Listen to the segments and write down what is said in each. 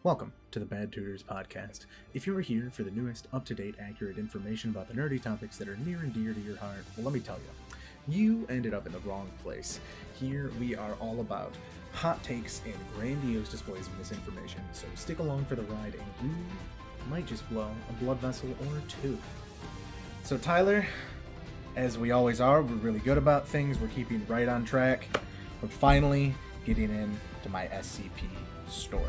Welcome to the Bad Tutors podcast. If you are here for the newest, up-to-date, accurate information about the nerdy topics that are near and dear to your heart, well, let me tell you ended up in the wrong place. Here we are all about hot takes and grandiose displays of misinformation, so stick along for the ride and you might just blow a blood vessel or two. So Tyler, as we always are, we're really good about things, we're keeping right on track. We're finally getting into my SCP story.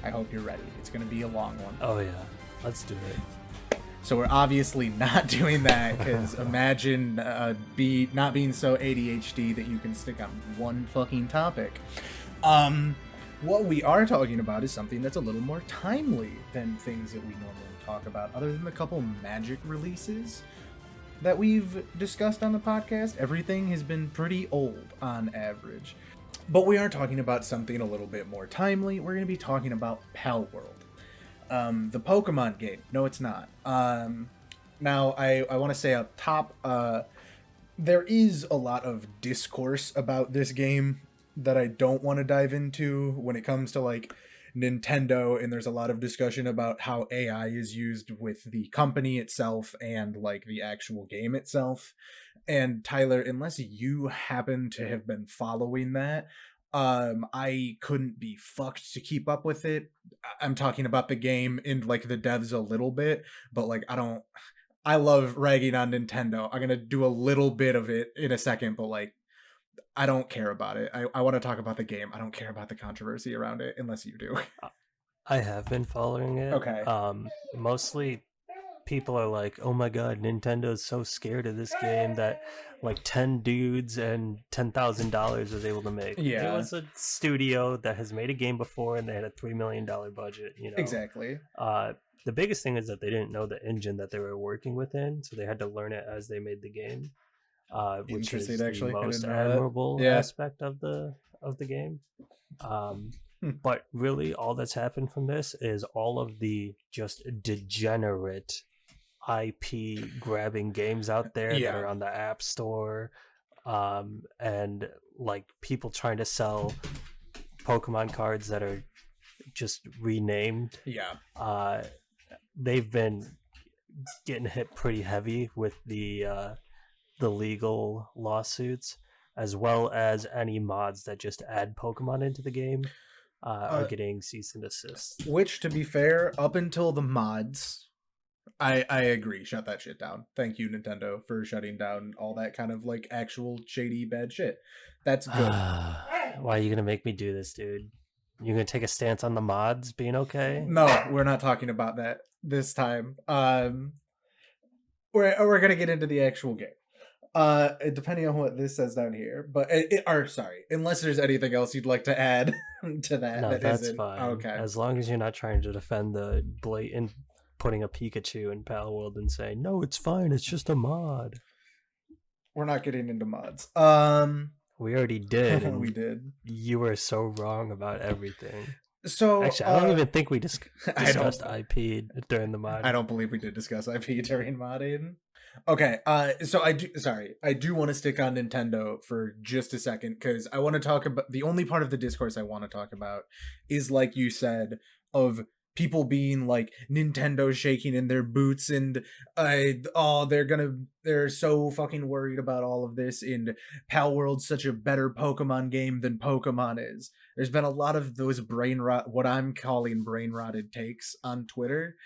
I hope you're ready. It's going to be a long one. Oh yeah, let's do it. So we're obviously not doing that because imagine not being so ADHD that you can stick on one fucking topic. What we are talking about is something that's a little more timely than things that we normally talk about, other than the couple magic releases that we've discussed on the podcast. Everything has been pretty old on average. But we are talking about something a little bit more timely. We're going to be talking about Palworld, the Pokemon game. No, it's not. Now, I want to say up top, there is a lot of discourse about this game that I don't want to dive into when it comes to like Nintendo, and there's a lot of discussion about how AI is used with the company itself and like the actual game itself. And Tyler, unless you happen to have been following that, I couldn't be fucked to keep up with it. I'm talking about the game and like the devs a little bit, but like I love ragging on Nintendo. I'm gonna do a little bit of it in a second, but like I don't care about it. I want to talk about the game. I don't care about the controversy around it unless you do. I have been following it. Okay. Mostly people are like, oh my god, Nintendo's so scared of this game that like 10 dudes and $10,000 was able to make. Yeah. It was a studio that has made a game before and they had a $3 million budget, you know. Exactly. The biggest thing is that they didn't know the engine that they were working within, so they had to learn it as they made the game. Which is actually. the most admirable aspect of the game. But really all that's happened from this is all of the just degenerate IP grabbing games out there that are on the App Store, and like people trying to sell Pokemon cards that are just renamed. They've been getting hit pretty heavy with the legal lawsuits, as well as any mods that just add Pokemon into the game are getting cease and desist. Which, to be fair, up until the mods, I agree. Shut that shit down. Thank you, Nintendo, for shutting down all that kind of like actual shady bad shit. That's good. Why are you gonna make me do this, dude? You gonna take a stance on the mods being okay? No, we're not talking about that this time. We're gonna get into the actual game. Depending on what this says down here, but unless there's anything else you'd like to add to that. No, that's isn't. fine. Okay. As long as you're not trying to defend the blatant putting a Pikachu in Palworld and saying, no, it's fine, it's just a mod. We're not getting into mods. We already did. And we did. You were so wrong about everything. So actually, I don't even think we discussed IP during the mod. I don't believe we did discuss IP during modding. Okay, so I do want to stick on Nintendo for just a second because I want to talk about the only part of the discourse I want to talk about is, like you said, of people being like Nintendo shaking in their boots and they're so fucking worried about all of this, and Palworld's such a better Pokemon game than Pokemon is. There's been a lot of those what I'm calling brain rotted takes on Twitter.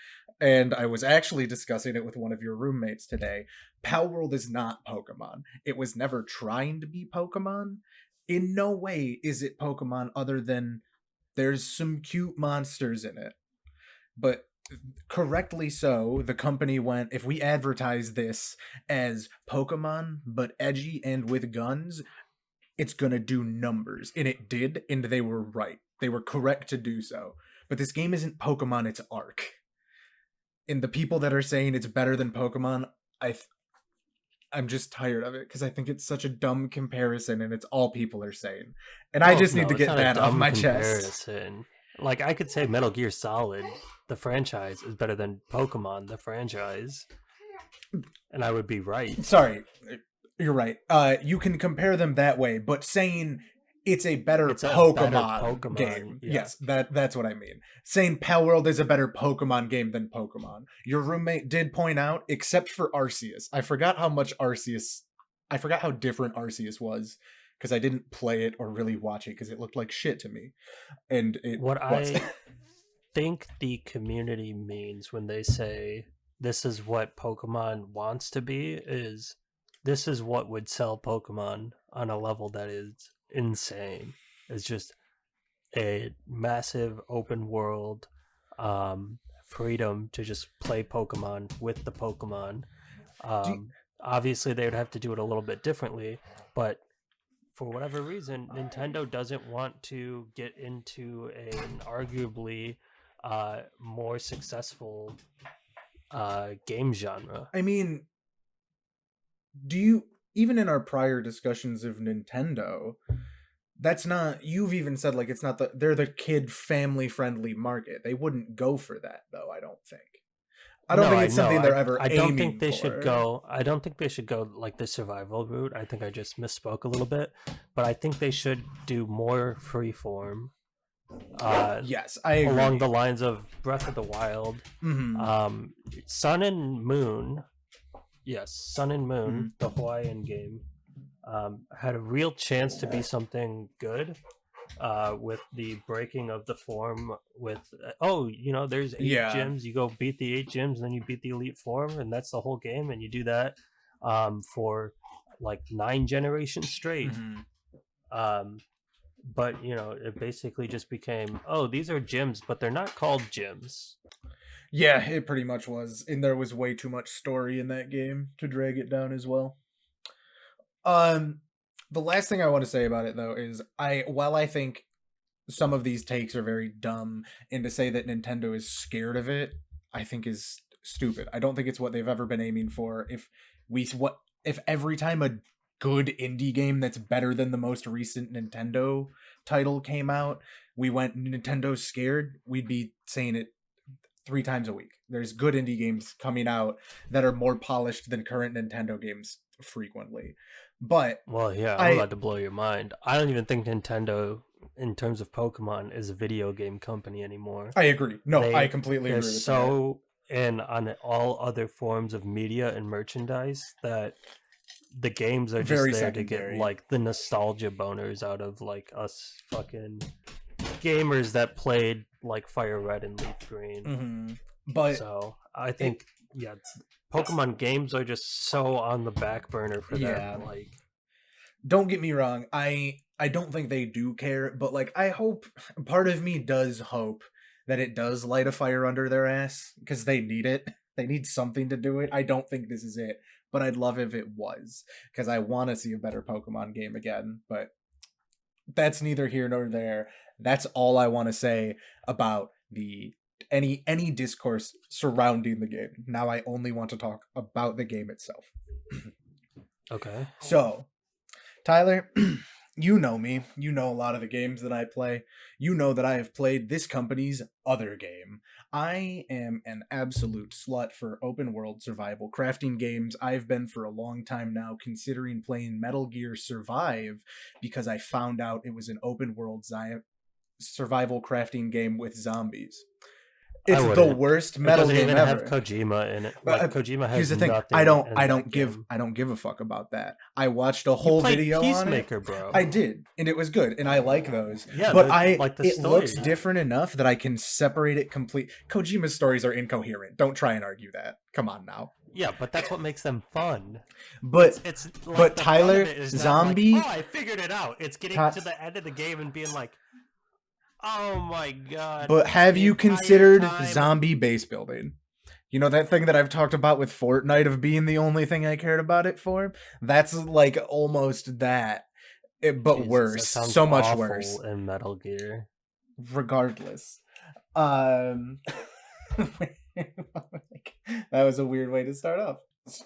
And I was actually discussing it with one of your roommates today. Palworld is not Pokemon. It was never trying to be Pokemon. In no way is it Pokemon other than there's some cute monsters in it. But correctly so, the company went, if we advertise this as Pokemon, but edgy and with guns, it's gonna do numbers. And it did, and they were right. They were correct to do so. But this game isn't Pokemon, it's Ark. And the people that are saying it's better than Pokemon, I'm just tired of it because I think it's such a dumb comparison, and it's all people are saying. And I just need to get that off my chest. Like, I could say Metal Gear Solid, the franchise, is better than Pokemon, the franchise. And I would be right. Sorry, you're right. You can compare them that way, but saying it's a better Pokemon game. Yeah. Yes, that's what I mean. Saying Palworld is a better Pokemon game than Pokemon. Your roommate did point out, except for Arceus. I forgot how different Arceus was, because I didn't play it or really watch it because it looked like shit to me. And it what was. I think the community means when they say this is what Pokemon wants to be is this is what would sell Pokemon on a level that is insane. It's just a massive open world, freedom to just play Pokemon with the Pokemon. Obviously, they would have to do it a little bit differently, but for whatever reason, Nintendo doesn't want to get into an arguably more successful game genre. I mean, even in our prior discussions of Nintendo, that's not, you've even said like it's not they're the kid family friendly market. They wouldn't go for that though, I don't think. I don't think it's something they're ever aiming for. I don't think they should go like the survival route. I think I just misspoke a little bit, but I think they should do more freeform. Yes, I agree. Along the lines of Breath of the Wild, Sun and Moon. Yes, Sun and Moon, the Hawaiian game, had a real chance to be something good. With the breaking of the form with there's 8 gyms, you go beat the 8 gyms and then you beat the elite form, and that's the whole game, and you do that for like 9 generations straight. But it basically just became, these are gyms, but they're not called gyms. Yeah, it pretty much was, and there was way too much story in that game to drag it down as well. The last thing I want to say about it, though, is while I think some of these takes are very dumb, and to say that Nintendo is scared of it, I think is stupid. I don't think it's what they've ever been aiming for. If every time a good indie game that's better than the most recent Nintendo title came out, we went Nintendo's scared, we'd be saying it 3 times a week. There's good indie games coming out that are more polished than current Nintendo games frequently. But I'm about to blow your mind. I don't even think Nintendo, in terms of Pokemon, is a video game company anymore. I agree. I completely agree with that. And on all other forms of media and merchandise, that the games are just very there secondary. To get like the nostalgia boners out of like us fucking gamers that played like Fire Red and Leaf Green. But so I think Pokemon games are just so on the back burner for them. Like, don't get me wrong, I don't think they do care, but like I hope, part of me does hope that it does light a fire under their ass, because they need it. They need something to do it. I don't think this is it, but I'd love if it was, because I want to see a better Pokemon game again. But that's neither here nor there. That's all I want to say about any discourse surrounding the game. Now I only want to talk about the game itself. Okay. So, Tyler, you know me. You know a lot of the games that I play. You know that I have played this company's other game. I am an absolute slut for open world survival crafting games. I've been for a long time now considering playing Metal Gear Survive, because I found out it was an open world survival crafting game with zombies. It's the worst Metal game ever. It doesn't even have Kojima in it. Like, Kojima has. Here's the thing. I don't give a fuck about that. I watched a whole video Peacemaker, on it. Bro. I did, and it was good, and I like those. Yeah, but it looks different enough that I can separate it complete. Kojima's stories are incoherent. Don't try and argue that. Come on now. Yeah, but that's what makes them fun. But it's like, but Tyler, zombie. Like, I figured it out. It's getting to the end of the game and being like, oh my god. But have you considered zombie base building? You know that thing that I've talked about with Fortnite of being the only thing I cared about it for? That's like almost that. But Jesus, worse. So much worse. In Metal Gear. Regardless. That was a weird way to start off.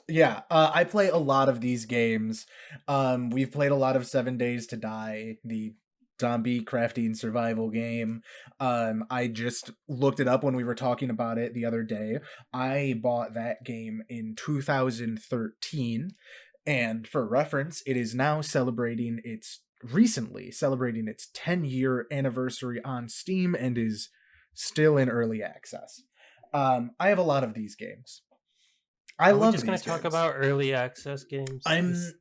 Yeah, I play a lot of these games. We've played a lot of 7 Days to Die, the zombie crafting survival game. I just looked it up when we were talking about it the other day. I bought that game in 2013, and for reference, it is now celebrating its recently celebrating its 10-year anniversary on Steam and is still in early access. I have a lot of these games. I love these games. Are we just going to talk about early access games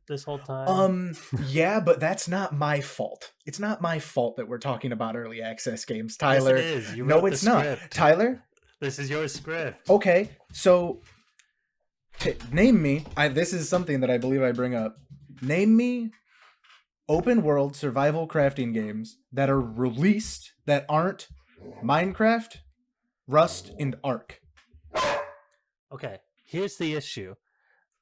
this whole time? Yeah, but that's not my fault. It's not my fault that we're talking about early access games, Tyler. Yes, it is. You no, wrote it's the not. script. Tyler? This is your script. Okay, so name me. This is something that I believe I bring up. Name me open world survival crafting games that are released that aren't Minecraft, Rust, and Ark. Okay, here's the issue.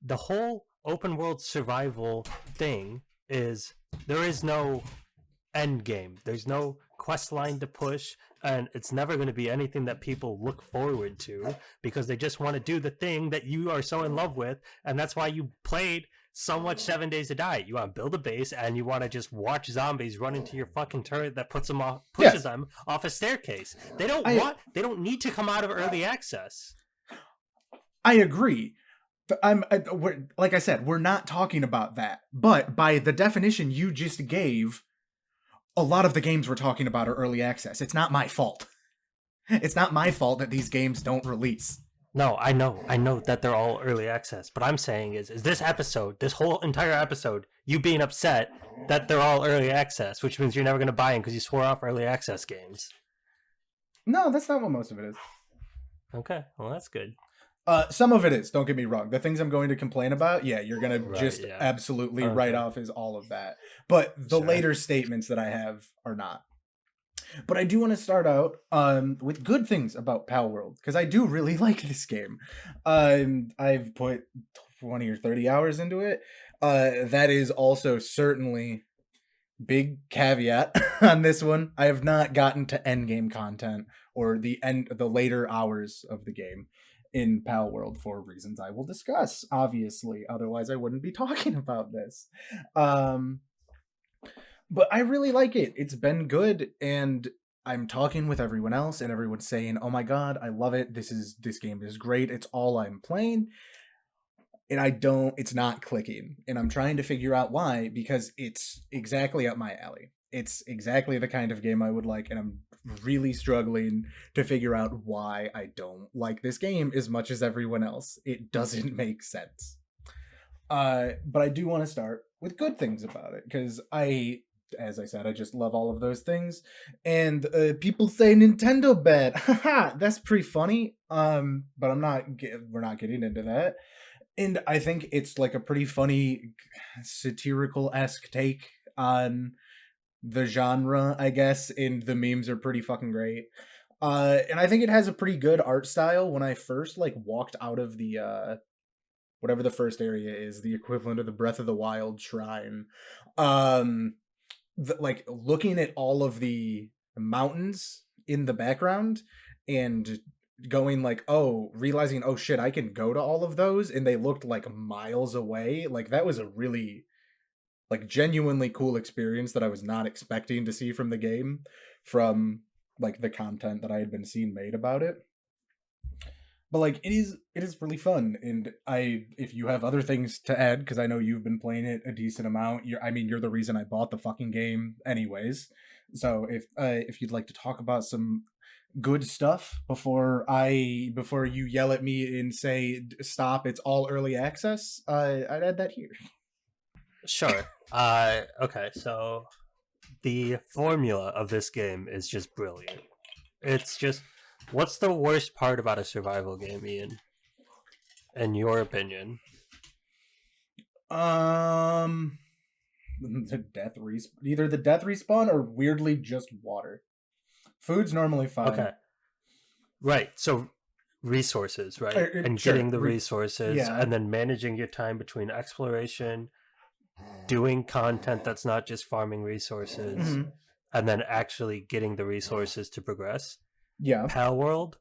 The whole open world survival thing is there is no end game. There's no quest line to push, and it's never going to be anything that people look forward to because they just want to do the thing that you are so in love with, and that's why you played so much 7 Days to Die. You want to build a base and you want to just watch zombies run into your fucking turret that pushes them off a staircase. They don't need to come out of early access. I agree. Like I said, we're not talking about that. But by the definition you just gave, a lot of the games we're talking about are early access. It's not my fault. It's not my fault that these games don't release. No, I know that they're all early access. But I'm saying is this whole entire episode, you being upset that they're all early access, which means you're never going to buy them because you swore off early access games. No, that's not what most of it is. Okay, well that's good. Some of it is, don't get me wrong. The things I'm going to complain about, you're going to absolutely write off as all of that. But the later statements that I have are not. But I do want to start out with good things about Palworld, because I do really like this game. I've put 20 or 30 hours into it. That is also certainly big caveat on this one. I have not gotten to endgame content or the later hours of the game in Palworld for reasons I will discuss, obviously. Otherwise, I wouldn't be talking about this. But I really like it. It's been good, and I'm talking with everyone else, and everyone's saying, "Oh my god, I love it. This game is great. It's all I'm playing." And it's not clicking. And I'm trying to figure out why, because it's exactly up my alley. It's exactly the kind of game I would like, and I'm really struggling to figure out why I don't like this game as much as everyone else. It doesn't make sense. But I do want to start with good things about it, because as I said, I just love all of those things. And people say Nintendo bad. Haha, that's pretty funny. But we're not getting into that. And I think it's like a pretty funny satirical-esque take on the genre, I guess, and the memes are pretty fucking great. And I think it has a pretty good art style. When I first walked out of the whatever the first area is, the equivalent of the Breath of the Wild shrine, looking at all of the mountains in the background and going realizing, oh shit, I can go to all of those, and they looked miles away. That was a really genuinely cool experience that I was not expecting to see from the game, from the content that I had been seeing made about it. But it is really fun, and if you have other things to add, because I know you've been playing it a decent amount, you're the reason I bought the fucking game anyways. So if you'd like to talk about some good stuff before you yell at me and say stop, it's all early access, I'd add that here. Sure. Okay, so the formula of this game is just brilliant. It's just, what's the worst part about a survival game, Ian? In your opinion? The death respawn. Either the death respawn or weirdly just water. Food's normally fine. Okay. Right. So resources, right? And getting the resources, and then managing your time between exploration, doing content that's not just farming resources, and then actually getting the resources to progress. Yeah. Palworld,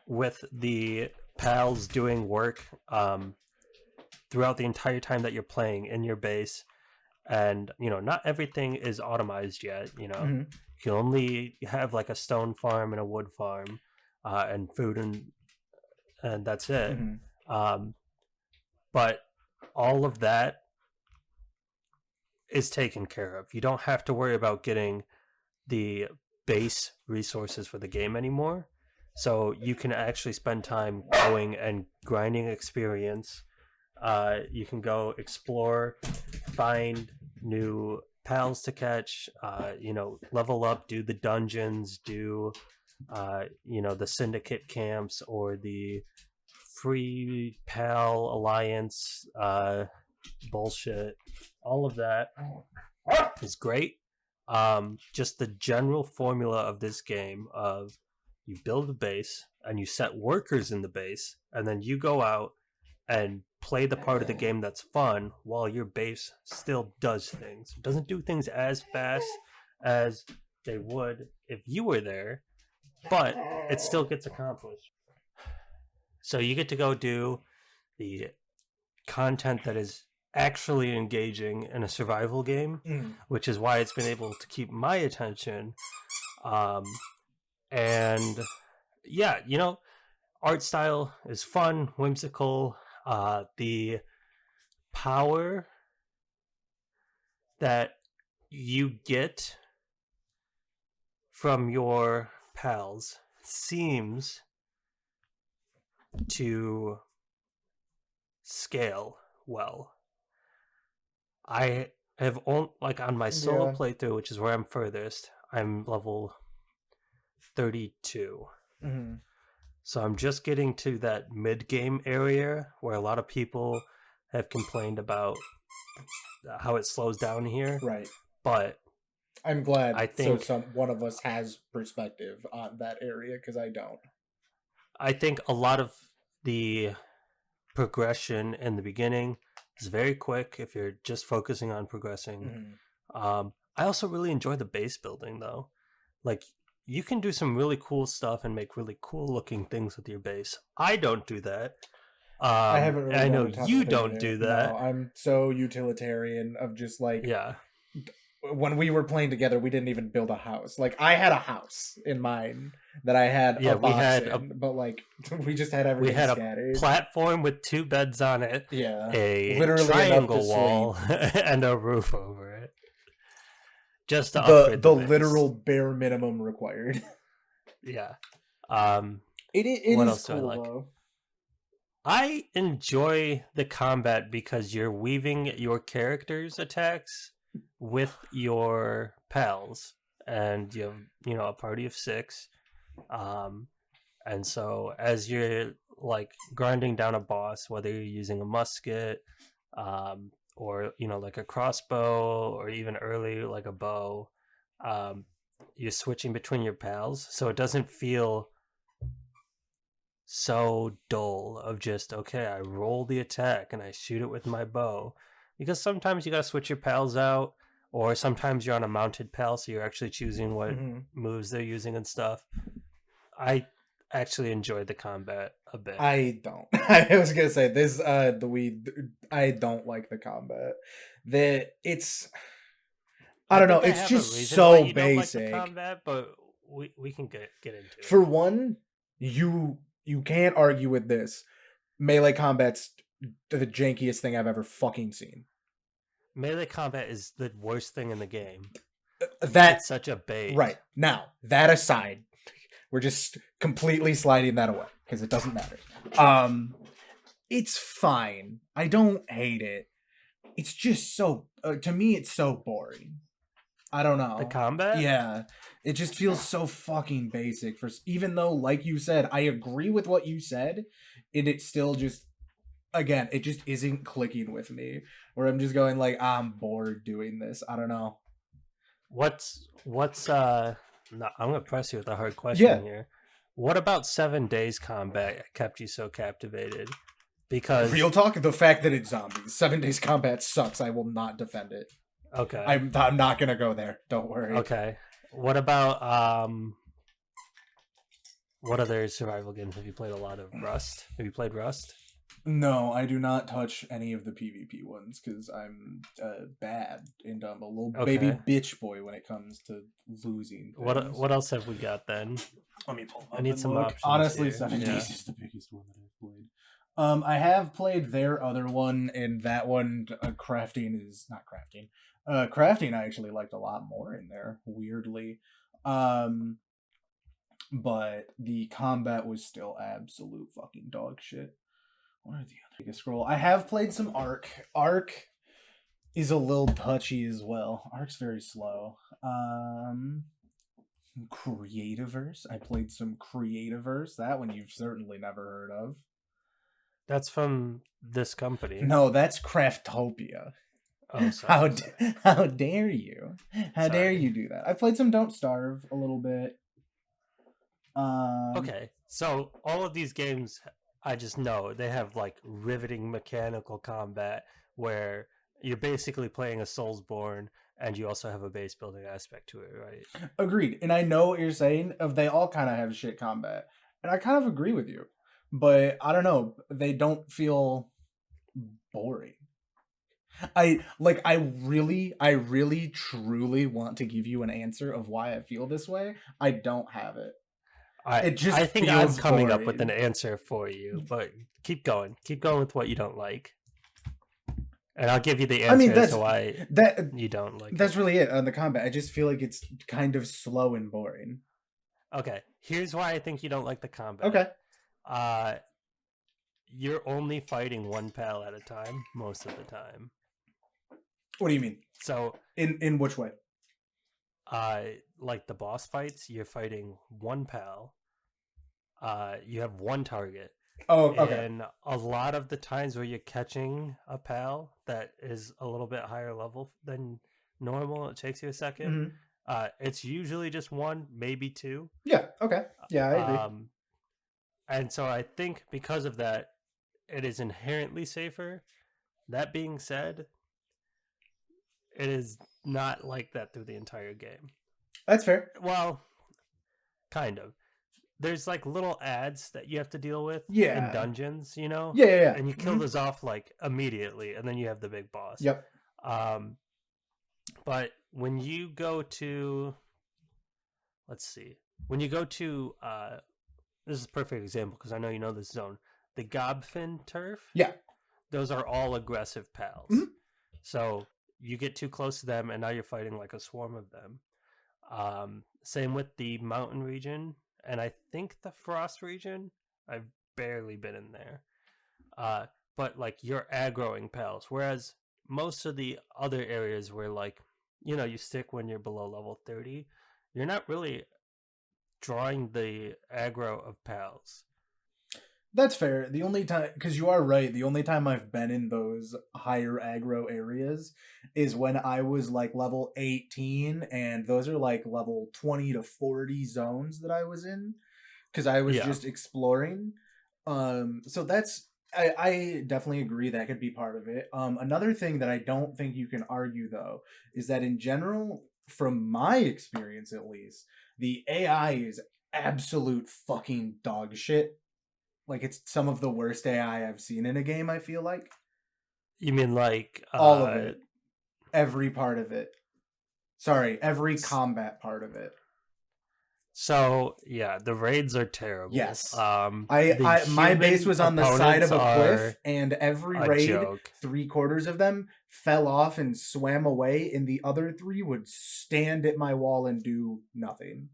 with the pals doing work throughout the entire time that you're playing in your base, and not everything is automized yet. You can only have a stone farm and a wood farm, and food, and that's it. But all of that is taken care of. You don't have to worry about getting the base resources for the game anymore. So you can actually spend time going and grinding experience. You can go explore, find new pals to catch, level up, do the dungeons, do the syndicate camps or the free pal alliance bullshit. All of that is great. Just the general formula of this game of you build a base and you set workers in the base, and then you go out and play the part of the game that's fun while your base still does things. It doesn't do things as fast as they would if you were there, but it still gets accomplished. So you get to go do the content that is actually engaging in a survival game, which is why it's been able to keep my attention. And yeah, art style is fun, whimsical. The power that you get from your pals seems to scale well. I have on my solo playthrough, which is where I'm furthest, I'm level 32. Mm-hmm. So I'm just getting to that mid-game area where a lot of people have complained about how it slows down here. Right. But I'm glad I think one of us has perspective on that area, because I don't. I think a lot of the progression in the beginning is very quick if you're just focusing on progressing. Mm-hmm. I also really enjoy the base building, though. Like, you can do some really cool stuff and make really cool looking things with your base. I don't do that. I haven't really. I know you don't do that. No, I'm so utilitarian of just like. Yeah. When we were playing together, we didn't even build a house. Like, I had a house in mind that I had a box in, but like we just had everything scattered. A platform with 2 beds on it. Yeah. A literally triangle wall and a roof over it. Just to upgrade the literal bare minimum required. Yeah. It is cool, like? though. I enjoy the combat because you're weaving your character's attacks with your pals, and you have a party of 6, and so as you're like grinding down a boss, whether you're using a musket or like a crossbow, or even early like a bow, you're switching between your pals, so it doesn't feel so dull of just, okay, I roll the attack and I shoot it with my bow. Because sometimes you gotta switch your pals out, or sometimes you're on a mounted pal, so you're actually choosing what moves they're using and stuff. I actually enjoyed the combat a bit. I don't. I was gonna say this. I don't like the combat. I don't know. It's just so basic. Like the combat, but we can get into it. For one, you can't argue with this. Melee combat's the jankiest thing I've ever fucking seen. Melee combat is the worst thing in the game. That's such a bait. Right. Now, that aside, we're just completely sliding that away because it doesn't matter. It's fine. I don't hate it. It's just so to me it's so boring. I don't know. The combat? Yeah. It just feels so fucking basic even though, like you said, I agree with what you said, and it still just, again, it just isn't clicking with me, where I'm just going like, I'm bored doing this. I don't know. What's no, I'm gonna press you with a hard question here. What about 7 Days combat kept you so captivated? Because real talk, the fact that it's zombies. 7 Days combat sucks. I will not defend it. Okay. I'm not gonna go there. Don't worry. Okay. What about what other survival games have you played? A lot of Rust. Have you played Rust? No, I do not touch any of the PvP ones because I'm bad and I'm a little baby bitch boy when it comes to losing things. What else have we got then? Let me pull up. I need some options. Honestly, here. 7 Days is the biggest one that I've played. I have played their other one, and that one crafting is not crafting. Crafting I actually liked a lot more in there, weirdly. Um, but the combat was still absolute fucking dog shit. What are the other scroll? I have played some Ark. Ark is a little touchy as well. Ark's very slow. Creativerse. I played some Creativerse. That one you've certainly never heard of. That's from this company. No, that's Craftopia. Oh, sorry. How dare you? How dare you do that? I played some Don't Starve a little bit. Okay, so all of these games, I just know they have like riveting mechanical combat where you're basically playing a Soulsborne, and you also have a base building aspect to it, right? Agreed. And I know what you're saying. They all kind of have shit combat, and I kind of agree with you. But I don't know. They don't feel boring. I really, truly want to give you an answer of why I feel this way. I don't have it. I think I'm coming up with an answer for you, but keep going. Keep going with what you don't like. And I'll give you the answer as to why you don't like That's really it on the combat. I just feel like it's kind of slow and boring. Okay, here's why I think you don't like the combat. Okay. You're only fighting one pal at a time most of the time. What do you mean? So in which way? Like the boss fights, you're fighting one pal. You have one target. Oh, okay. And a lot of the times where you're catching a pal that is a little bit higher level than normal, it takes you a second. Mm-hmm. It's usually just one, maybe two. Yeah, okay. Yeah, I agree. And so I think because of that, it is inherently safer. That being said, it is not like that through the entire game. That's fair. Well, kind of. There's like little ads that you have to deal with in dungeons, you know? Yeah. And you kill those off like immediately, and then you have the big boss. Yep. But when you go to, let's see, when you go to, this is a perfect example because I know you know this zone, the Gobfin turf. Yeah. Those are all aggressive pals. Mm-hmm. So you get too close to them, and now you're fighting like a swarm of them. Same with the mountain region. And I think the frost region, I've barely been in there. But like you're aggroing pals. Whereas most of the other areas where like, you know, you stick when you're below level 30, you're not really drawing the aggro of pals. That's fair. The only time, because you are right, the only time I've been in those higher aggro areas is when I was like level 18, and those are like level 20 to 40 zones that I was in, because I was just exploring. So that's, I definitely agree that could be part of it. Another thing that I don't think you can argue, though, is that in general, from my experience at least, the AI is absolute fucking dog shit. Like, it's some of the worst AI I've seen in a game, I feel like. You mean like... all of it. Every part of it. Sorry, every combat part of it. So, yeah, the raids are terrible. Yes. My base was on the side of a cliff, and every raid, joke. 3/4 of them fell off and swam away, and the other 3 would stand at my wall and do nothing.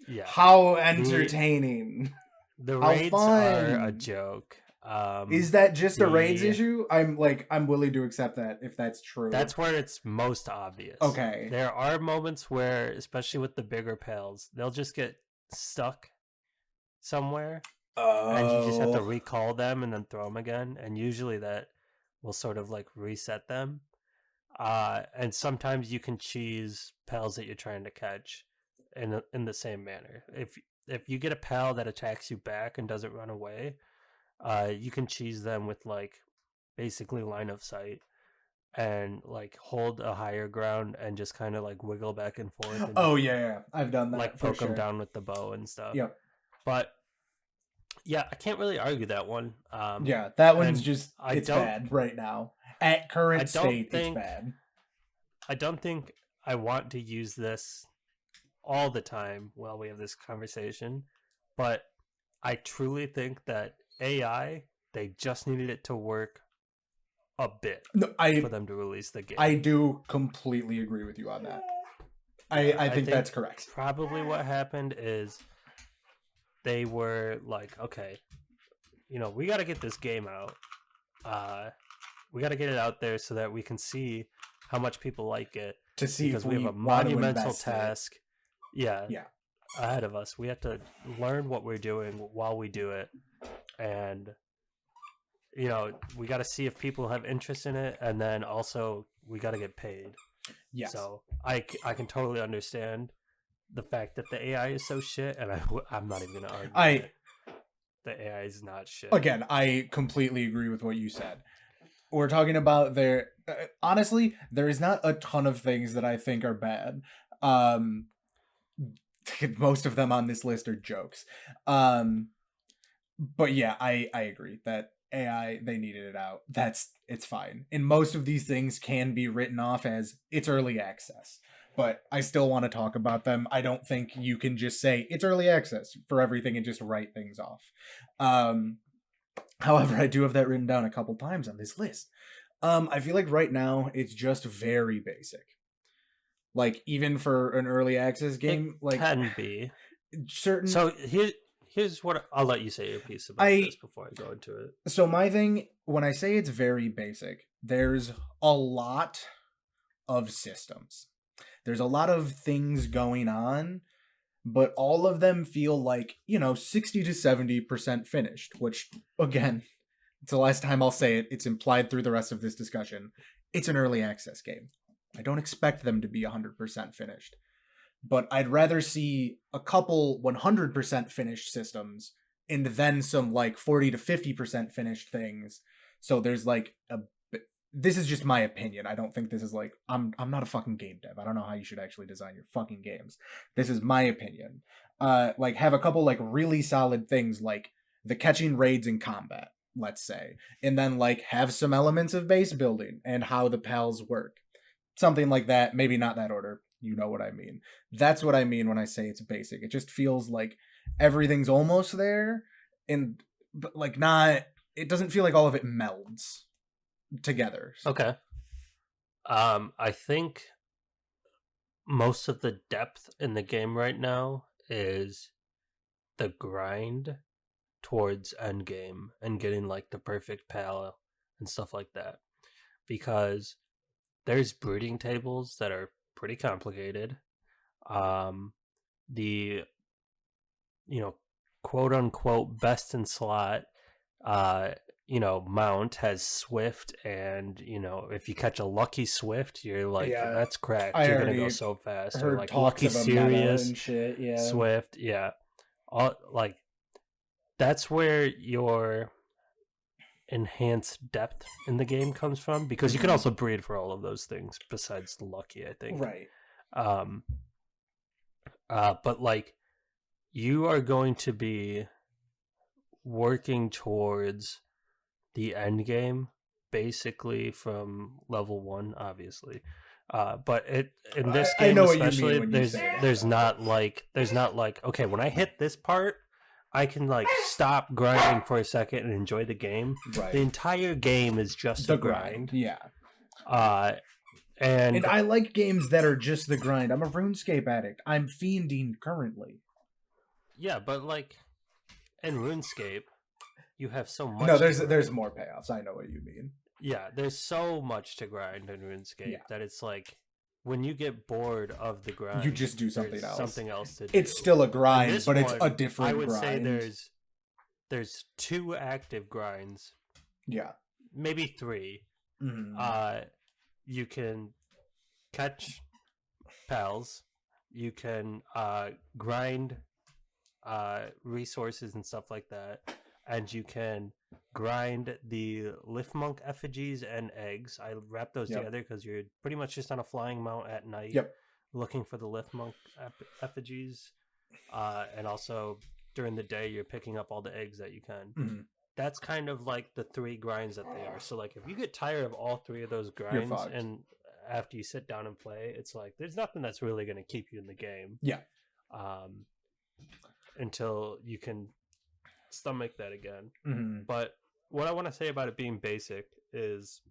Yeah. How entertaining. The raids are a joke. Is that just a raids issue? I'm willing to accept that if that's true. That's where it's most obvious. Okay. There are moments where, especially with the bigger pals, they'll just get stuck somewhere. And you just have to recall them and then throw them again. And usually that will sort of like reset them. And sometimes you can cheese pals that you're trying to catch in the same manner. If you get a pal that attacks you back and doesn't run away, you can cheese them with like basically line of sight and like hold a higher ground and just kind of like wiggle back and forth. And, yeah, I've done that. Like poke them down with the bow and stuff. Yeah, but yeah, I can't really argue that one. Yeah, that one's just it's bad right now. At current state, it's bad. I don't think I want to use this all the time while we have this conversation, but I truly think that AI, they just needed it to work a bit for them to release the game. I do completely agree with you on that. I think that's correct. Probably what happened is they were like, okay, we got to get this game out. We got to get it out there so that we can see how much people like it. To see because if we have a monumental task. Yeah. Ahead of us. We have to learn what we're doing while we do it, and we got to see if people have interest in it, and then also we got to get paid. Yes. So I can totally understand the fact that the AI is so shit, and I'm not even gonna argue. The AI is not shit. Again, I completely agree with what you said. We're talking about honestly, there is not a ton of things that I think are bad. Most of them on this list are jokes. But yeah, I agree that AI, they needed it out. It's fine. And most of these things can be written off as it's early access. But I still want to talk about them. I don't think you can just say it's early access for everything and just write things off. However, I do have that written down a couple times on this list. I feel like right now it's just very basic. Like, even for an early access game, it can be certain. So here's what I'll let you say your piece about this before I go into it. So my thing, when I say it's very basic, there's a lot of systems. There's a lot of things going on, but all of them feel like, 60 to 70% finished, which, again, it's the last time I'll say it. It's implied through the rest of this discussion. It's an early access game. I don't expect them to be 100% finished, but I'd rather see a couple 100% finished systems and then some 40 to 50% finished things. So there's this is just my opinion. I don't think this is I'm not a fucking game dev. I don't know how you should actually design your fucking games. This is my opinion. Have a couple really solid things like the catching raids in combat, let's say, and then have some elements of base building and how the pals work. Something like that, maybe not that order. You know what I mean. That's what I mean when I say it's basic. It just feels like everything's almost there, but not. It doesn't feel like all of it melds together. Okay. I think most of the depth in the game right now is the grind towards endgame and getting the perfect pal and stuff like that, because there's breeding tables that are pretty complicated. The quote unquote best in slot mount has Swift, and if you catch a lucky Swift, you're that's cracked. You're gonna go so fast. Or lucky Serious and shit, yeah. Swift, yeah. All that's where your enhanced depth in the game comes from, because you can also breed for all of those things besides the lucky, I think. Right. But you are going to be working towards the end game basically from level 1, obviously. But in this game especially, there's not okay, when I hit this part, I can stop grinding for a second and enjoy the game. Right. The entire game is just a grind. Yeah. And I like games that are just the grind. I'm a RuneScape addict. I'm fiending currently. Yeah, but in RuneScape, you have so much. No, there's more payoffs. I know what you mean. Yeah, there's so much to grind in RuneScape that it's when you get bored of the grind, you just do something else. Something else to do. It's still a grind, but it's a different grind. I would say there's 2 active grinds. Yeah. Maybe 3. Mm-hmm. You can catch pals. You can grind resources and stuff like that. And you can grind the Liftmonk effigies and eggs. I wrap those together because you're pretty much just on a flying mount at night looking for the Liftmonk effigies. And also during the day, you're picking up all the eggs that you can. Mm-hmm. That's kind of the 3 grinds that they are. So if you get tired of all 3 of those grinds, and after you sit down and play, it's there's nothing that's really going to keep you in the game. Yeah. Until you can stomach that again. Mm-hmm. But what I want to say about it being basic is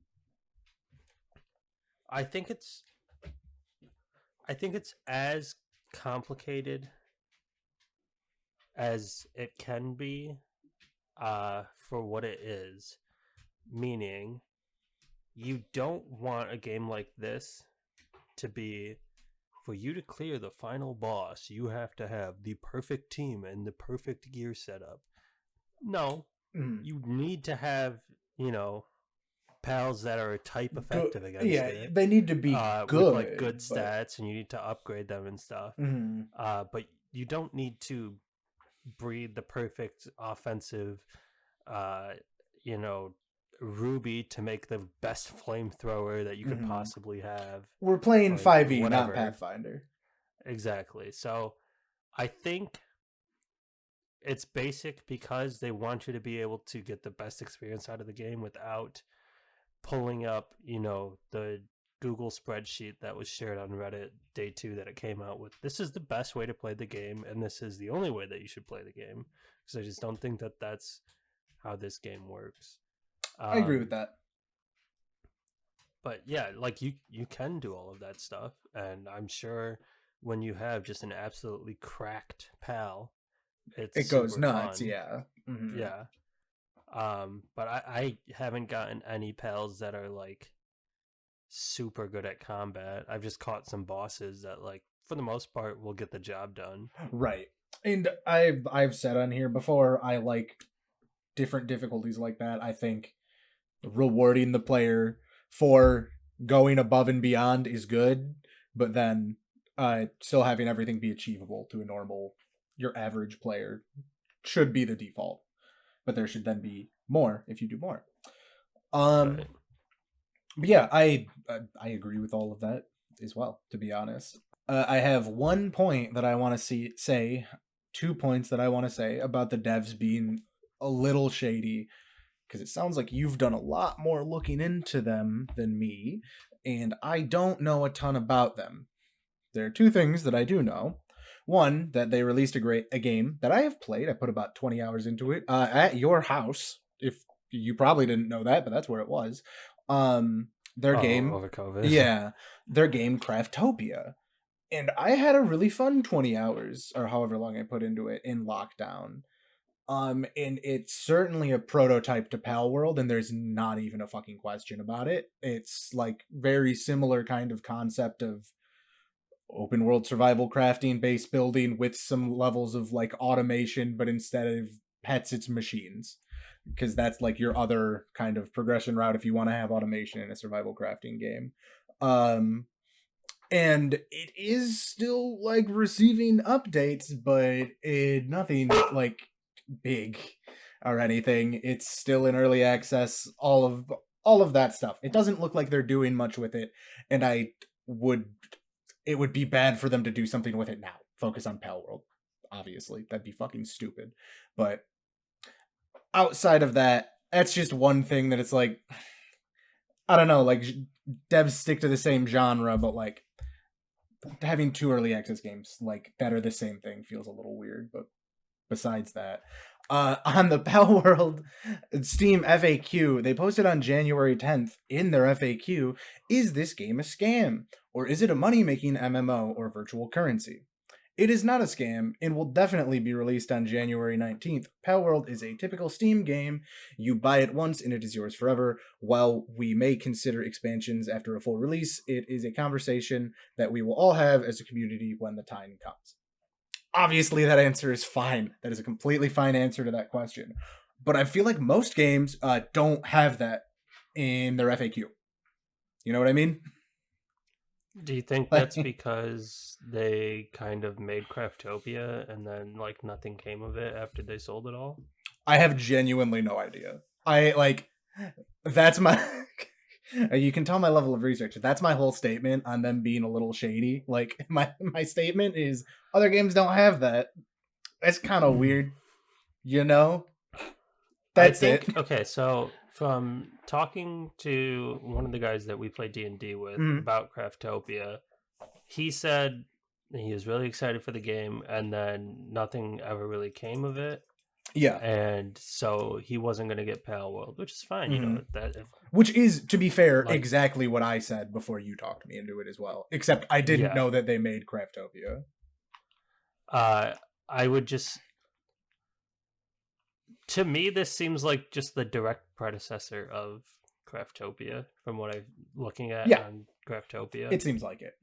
I think it's as complicated as it can be for what it is. Meaning, you don't want a game like this to be, for you to clear the final boss, you have to have the perfect team and the perfect gear setup. No, you need to have, pals that are type effective against it. They need to be good. With like good stats, and you need to upgrade them and stuff. But you don't need to breed the perfect offensive, Ruby to make the best flamethrower that you could possibly have. We're playing 5e, not Pathfinder. Exactly. So I think it's basic because they want you to be able to get the best experience out of the game without pulling up, the Google spreadsheet that was shared on Reddit day 2 that it came out with. This is the best way to play the game, and this is the only way that you should play the game. Because I just don't think that that's how this game works. I agree with that. But yeah, like you can do all of that stuff, and I'm sure when you have just an absolutely cracked pal, it goes nuts. Fun. Yeah. Yeah. But I haven't gotten any pals that are like super good at combat. I've just caught some bosses that, like, for the most part, will get the job done. Right. And I've said on here before, I like different difficulties like that. I think rewarding the player for going above and beyond is good, but then still having everything be achievable to your average player should be the default. But there should then be more if you do more. Right. But yeah, I agree with all of that as well, to be honest. I have 1 point that I want to say, 2 points that I want to say about the devs being a little shady, because it sounds like you've done a lot more looking into them than me, and I don't know a ton about them. There are 2 things that I do know. One, that they released a game that I have played. I put about 20 hours into it at your house. If you probably didn't know that, but that's where it was. Their game over COVID. Yeah, their game Craftopia. And I had a really fun 20 hours or however long I put into it in lockdown. And it's certainly a prototype to Palworld, and there's not even a fucking question about it. It's like very similar kind of concept of open world survival crafting, base building with some levels of like automation, but instead of pets, it's machines. Because that's like your other kind of progression route if you want to have automation in a survival crafting game. And it is still like receiving updates, but nothing like big or anything. It's still in early access, all of that stuff. It doesn't look like they're doing much with it, and it would be bad for them to do something with it now. Focus on Palworld, obviously. That'd be fucking stupid. But outside of that, that's just one thing that it's like, I don't know, like devs stick to the same genre, but like having 2 early access games like that are the same thing feels a little weird. But besides that, on the Palworld Steam FAQ, they posted on January 10th in their FAQ, is this game a scam? Or is it a money-making MMO or virtual currency? It is not a scam and will definitely be released on January 19th. Palworld is a typical Steam game. You buy it once and it is yours forever. While we may consider expansions after a full release, it is a conversation that we will all have as a community when the time comes. Obviously, that answer is fine. That is a completely fine answer to that question. But I feel like most games don't have that in their FAQ. You know what I mean? Do you think that's because they kind of made Craftopia and then like nothing came of it after they sold it all? I have genuinely no idea. That's my you can tell my level of research. That's my whole statement on them being a little shady. Like my statement is other games don't have that. That's kind of weird, you know? That's it. Okay, so from talking to one of the guys that we play D&D with about Craftopia, he said he was really excited for the game, and then nothing ever really came of it. Yeah. And so he wasn't going to get Palworld, which is fine. You know, that which is, to be fair, like, exactly what I said before you talked me into it as well. Except I didn't know that they made Craftopia. I would just, to me, this seems like just the direct predecessor of Craftopia from what I'm looking at on Craftopia. It seems like it.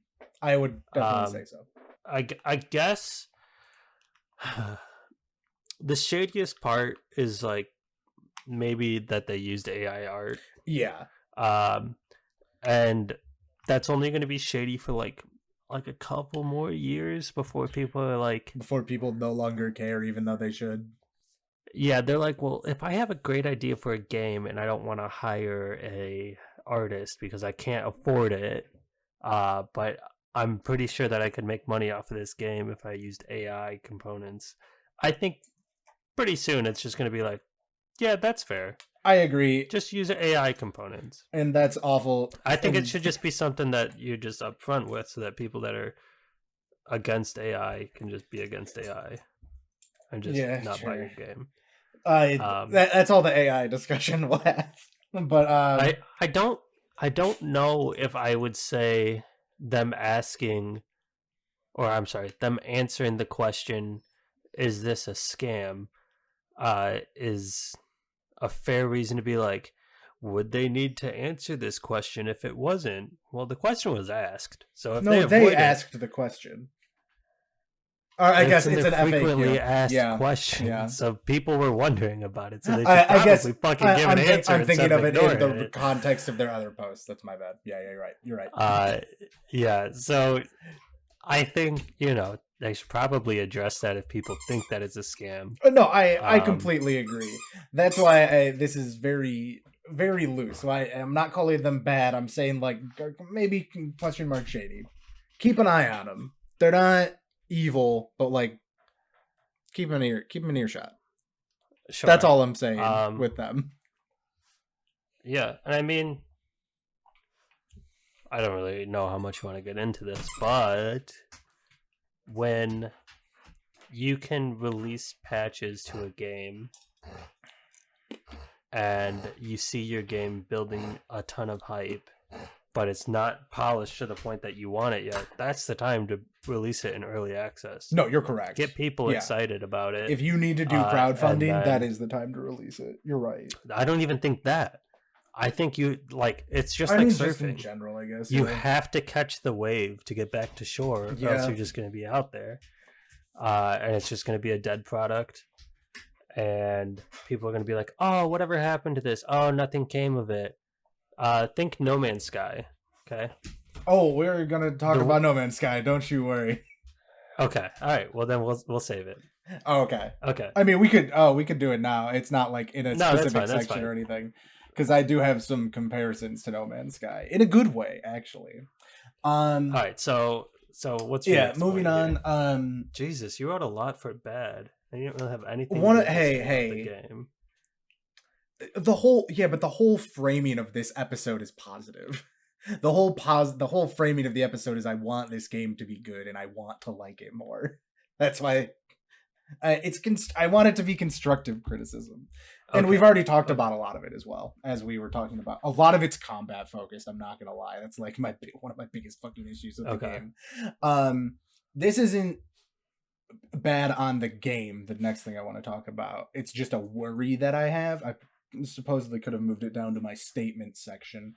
I would definitely say so. I guess the shadiest part is like maybe that they used AI art. Yeah. And that's only going to be shady for like a couple more years before people are like, before people no longer care, even though they should. Yeah, they're like, well, if I have a great idea for a game and I don't want to hire a artist because I can't afford it, but I'm pretty sure that I could make money off of this game if I used AI components. I think pretty soon it's just going to be like, yeah, that's fair. I agree. Just use AI components. And that's awful. I think it should just be something that you're just upfront with so that people that are against AI can just be against AI and just not buy your game. That's all the AI discussion will have. But I don't know if I would say them answering the question, is this a scam, is a fair reason to be like, would they need to answer this question if it wasn't? Well, the question was asked. So if they asked the question. Or I guess it's an frequently asked question. Yeah. So people were wondering about it. So they should probably fucking give an answer. I'm thinking of it in the context of their other posts. That's my bad. Yeah, you're right. Yeah. So I think, they should probably address that if people think that it's a scam. No, I completely agree. That's why this is very, very loose. So I'm not calling them bad. I'm saying like maybe question mark shady. Keep an eye on them. They're not evil, but like keep an earshot. Sure. That's all I'm saying with them. Yeah, and I mean, I don't really know how much you want to get into this, but when you can release patches to a game and you see your game building a ton of hype, but it's not polished to the point that you want it yet, that's the time to release it in early access. No, you're correct. Get people excited about it. If you need to do crowdfunding, that is the time to release it. You're right. I don't even think that. I think it's just like surfing. Just in general, I guess. You have to catch the wave to get back to shore, or else you're just going to be out there. And it's just going to be a dead product. And people are going to be like, oh, whatever happened to this? Oh, nothing came of it. Think No Man's Sky, okay? Oh, we're gonna talk about No Man's Sky. Don't you worry. Okay, all right. Well, then we'll save it. Oh, okay. Okay. I mean, we could do it now. It's not like in a specific section or anything, because I do have some comparisons to No Man's Sky in a good way, actually. All right. So what's your next moving on? Here? Jesus, you wrote a lot for bad. And you don't really have anything. Hey. The game. The whole framing of this episode is positive. The whole framing of the episode is I want this game to be good and I want to like it more. That's why I want it to be constructive criticism. And we've already talked about a lot of it as well, as we were talking about. A lot of it's combat focused, I'm not gonna lie. That's like one of my biggest fucking issues with the game. This isn't bad on the game, the next thing I want to talk about. It's just a worry that I have. I supposedly could have moved it down to my statement section.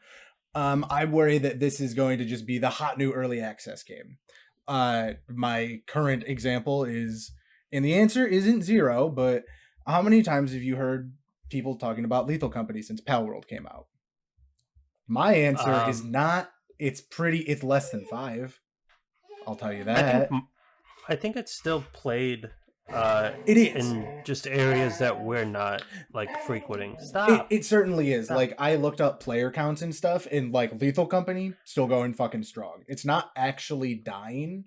I worry that this is going to just be the hot new early access game. My current example is, and the answer isn't 0, but how many times have you heard people talking about Lethal Company since Palworld came out? My answer is not. It's less than 5. I'll tell you that. I think it's still played. It is in just areas that we're not like frequenting. Stop. It certainly is. Stop. Like I looked up player counts and stuff, and like Lethal Company still going fucking strong. It's not actually dying,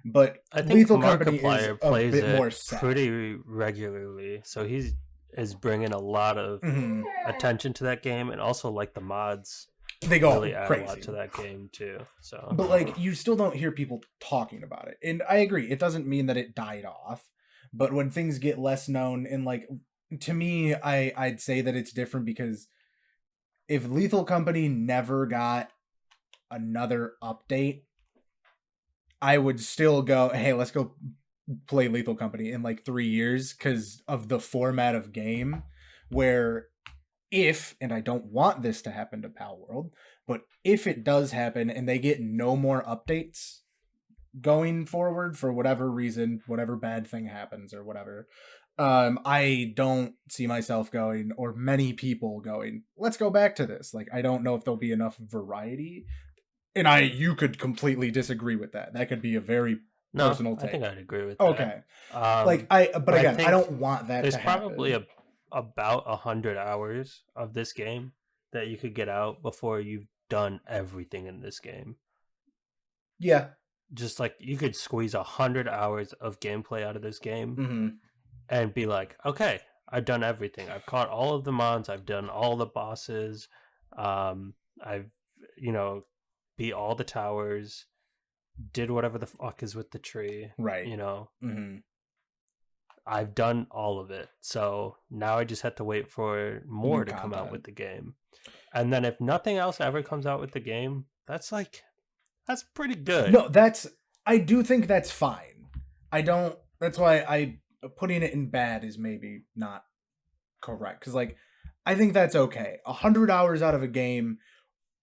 but I think Lethal Company is plays a bit more pretty regularly. So he is bringing a lot of attention to that game, and also like the mods. They go really crazy. Add a lot to that game too. So, but like you still don't hear people talking about it, and I agree. It doesn't mean that it died off. But when things get less known, and like, to me, I'd say that it's different because if Lethal Company never got another update, I would still go, hey, let's go play Lethal Company in like 3 years because of the format of game where if, and I don't want this to happen to Palworld, but if it does happen and they get no more updates going forward for whatever reason, whatever bad thing happens or whatever, I don't see myself going, or many people going, let's go back to this. Like, I don't know if there'll be enough variety. And you could completely disagree with that. That could be a very personal take. I think I'd agree with that. Okay. But again, I don't want that to happen. There's probably about 100 hours of this game that you could get out before you've done everything in this game. Yeah. Just like you could squeeze 100 hours of gameplay out of this game and be like, okay, I've done everything. I've caught all of the mons. I've done all the bosses. I've, beat all the towers, did whatever the fuck is with the tree. Right. I've done all of it. So now I just have to wait for more to come out with the game. And then if nothing else ever comes out with the game, that's pretty good. No, I do think that's fine. That's why putting it in bad is maybe not correct. Because, like, I think that's okay. 100 hours out of a game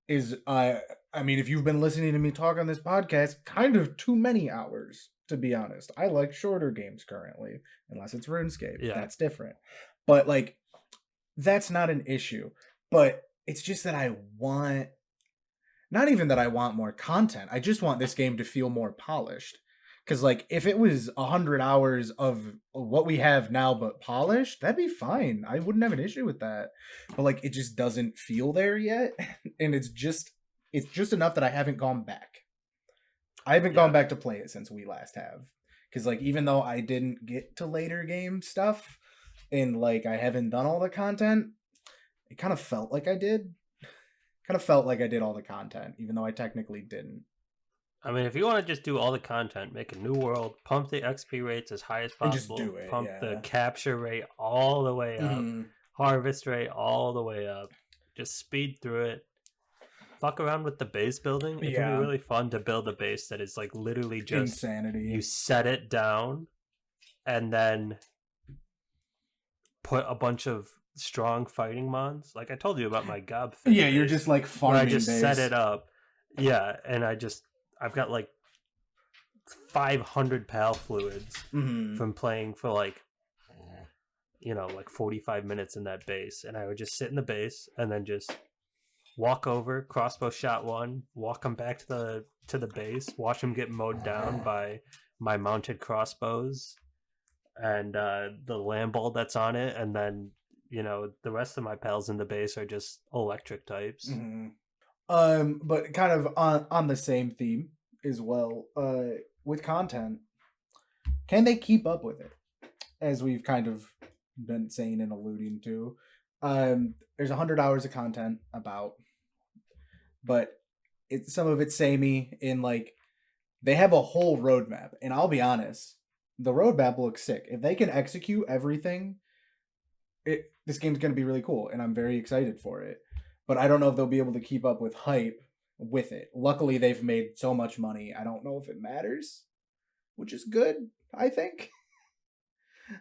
is, I mean, if you've been listening to me talk on this podcast, kind of too many hours, to be honest. I like shorter games currently, unless it's RuneScape. Yeah. That's different. But, like, that's not an issue. But it's just that not even that I want more content. I just want this game to feel more polished. Because, like, if it was 100 hours of what we have now but polished, that'd be fine. I wouldn't have an issue with that. But, like, it just doesn't feel there yet. And it's just enough that I haven't gone back. I haven't gone back to play it since we last have. Because, like, even though I didn't get to later game stuff, and, like, I haven't done all the content, it kind of felt like I did. Kind of felt like I did all the content, even though I technically didn't. I mean, if you want to just do all the content, make a new world, pump the XP rates as high as possible, and just do it, pump the capture rate all the way up, harvest rate all the way up, just speed through it, fuck around with the base building. It can be really fun to build a base that is like literally just insanity. You set it down and then put a bunch of strong fighting mons. Like I told you about my gob thing. Yeah, you're just like farming. I just base. set it up. Yeah, and I've got like 500 pal fluids from playing for like 45 minutes in that base, and I would just sit in the base and then just walk over, crossbow shot one, walk them back to the base, watch them get mowed down by my mounted crossbows and the lamball that's on it, and then the rest of my pals in the base are just electric types. But kind of on the same theme as well, with content, can they keep up with it? As we've kind of been saying and alluding to, there's 100 hours of content but some of it's samey in like they have a whole roadmap, and I'll be honest, the roadmap looks sick. If they can execute everything, this game's going to be really cool, and I'm very excited for it. But I don't know if they'll be able to keep up with hype with it. Luckily, they've made so much money. I don't know if it matters, which is good, I think.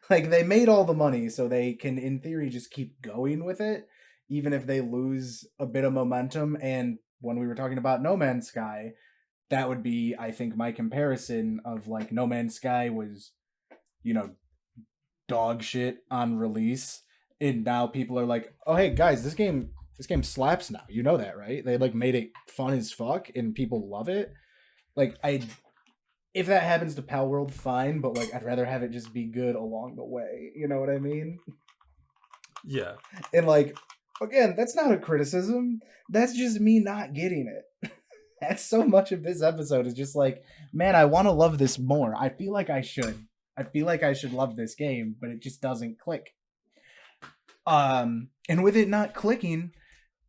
Like, they made all the money, so they can, in theory, just keep going with it, even if they lose a bit of momentum. And when we were talking about No Man's Sky, that would be, I think, my comparison of, like, No Man's Sky was, dog shit on release. And now people are like, oh, hey, guys, this game slaps now. You know that, right? They, like, made it fun as fuck, and people love it. Like, if that happens to Palworld, fine, but, like, I'd rather have it just be good along the way. You know what I mean? Yeah. And, like, again, that's not a criticism. That's just me not getting it. That's so much of this episode is just like, man, I want to love this more. I feel like I should. I feel like I should love this game, but it just doesn't click. And with it not clicking,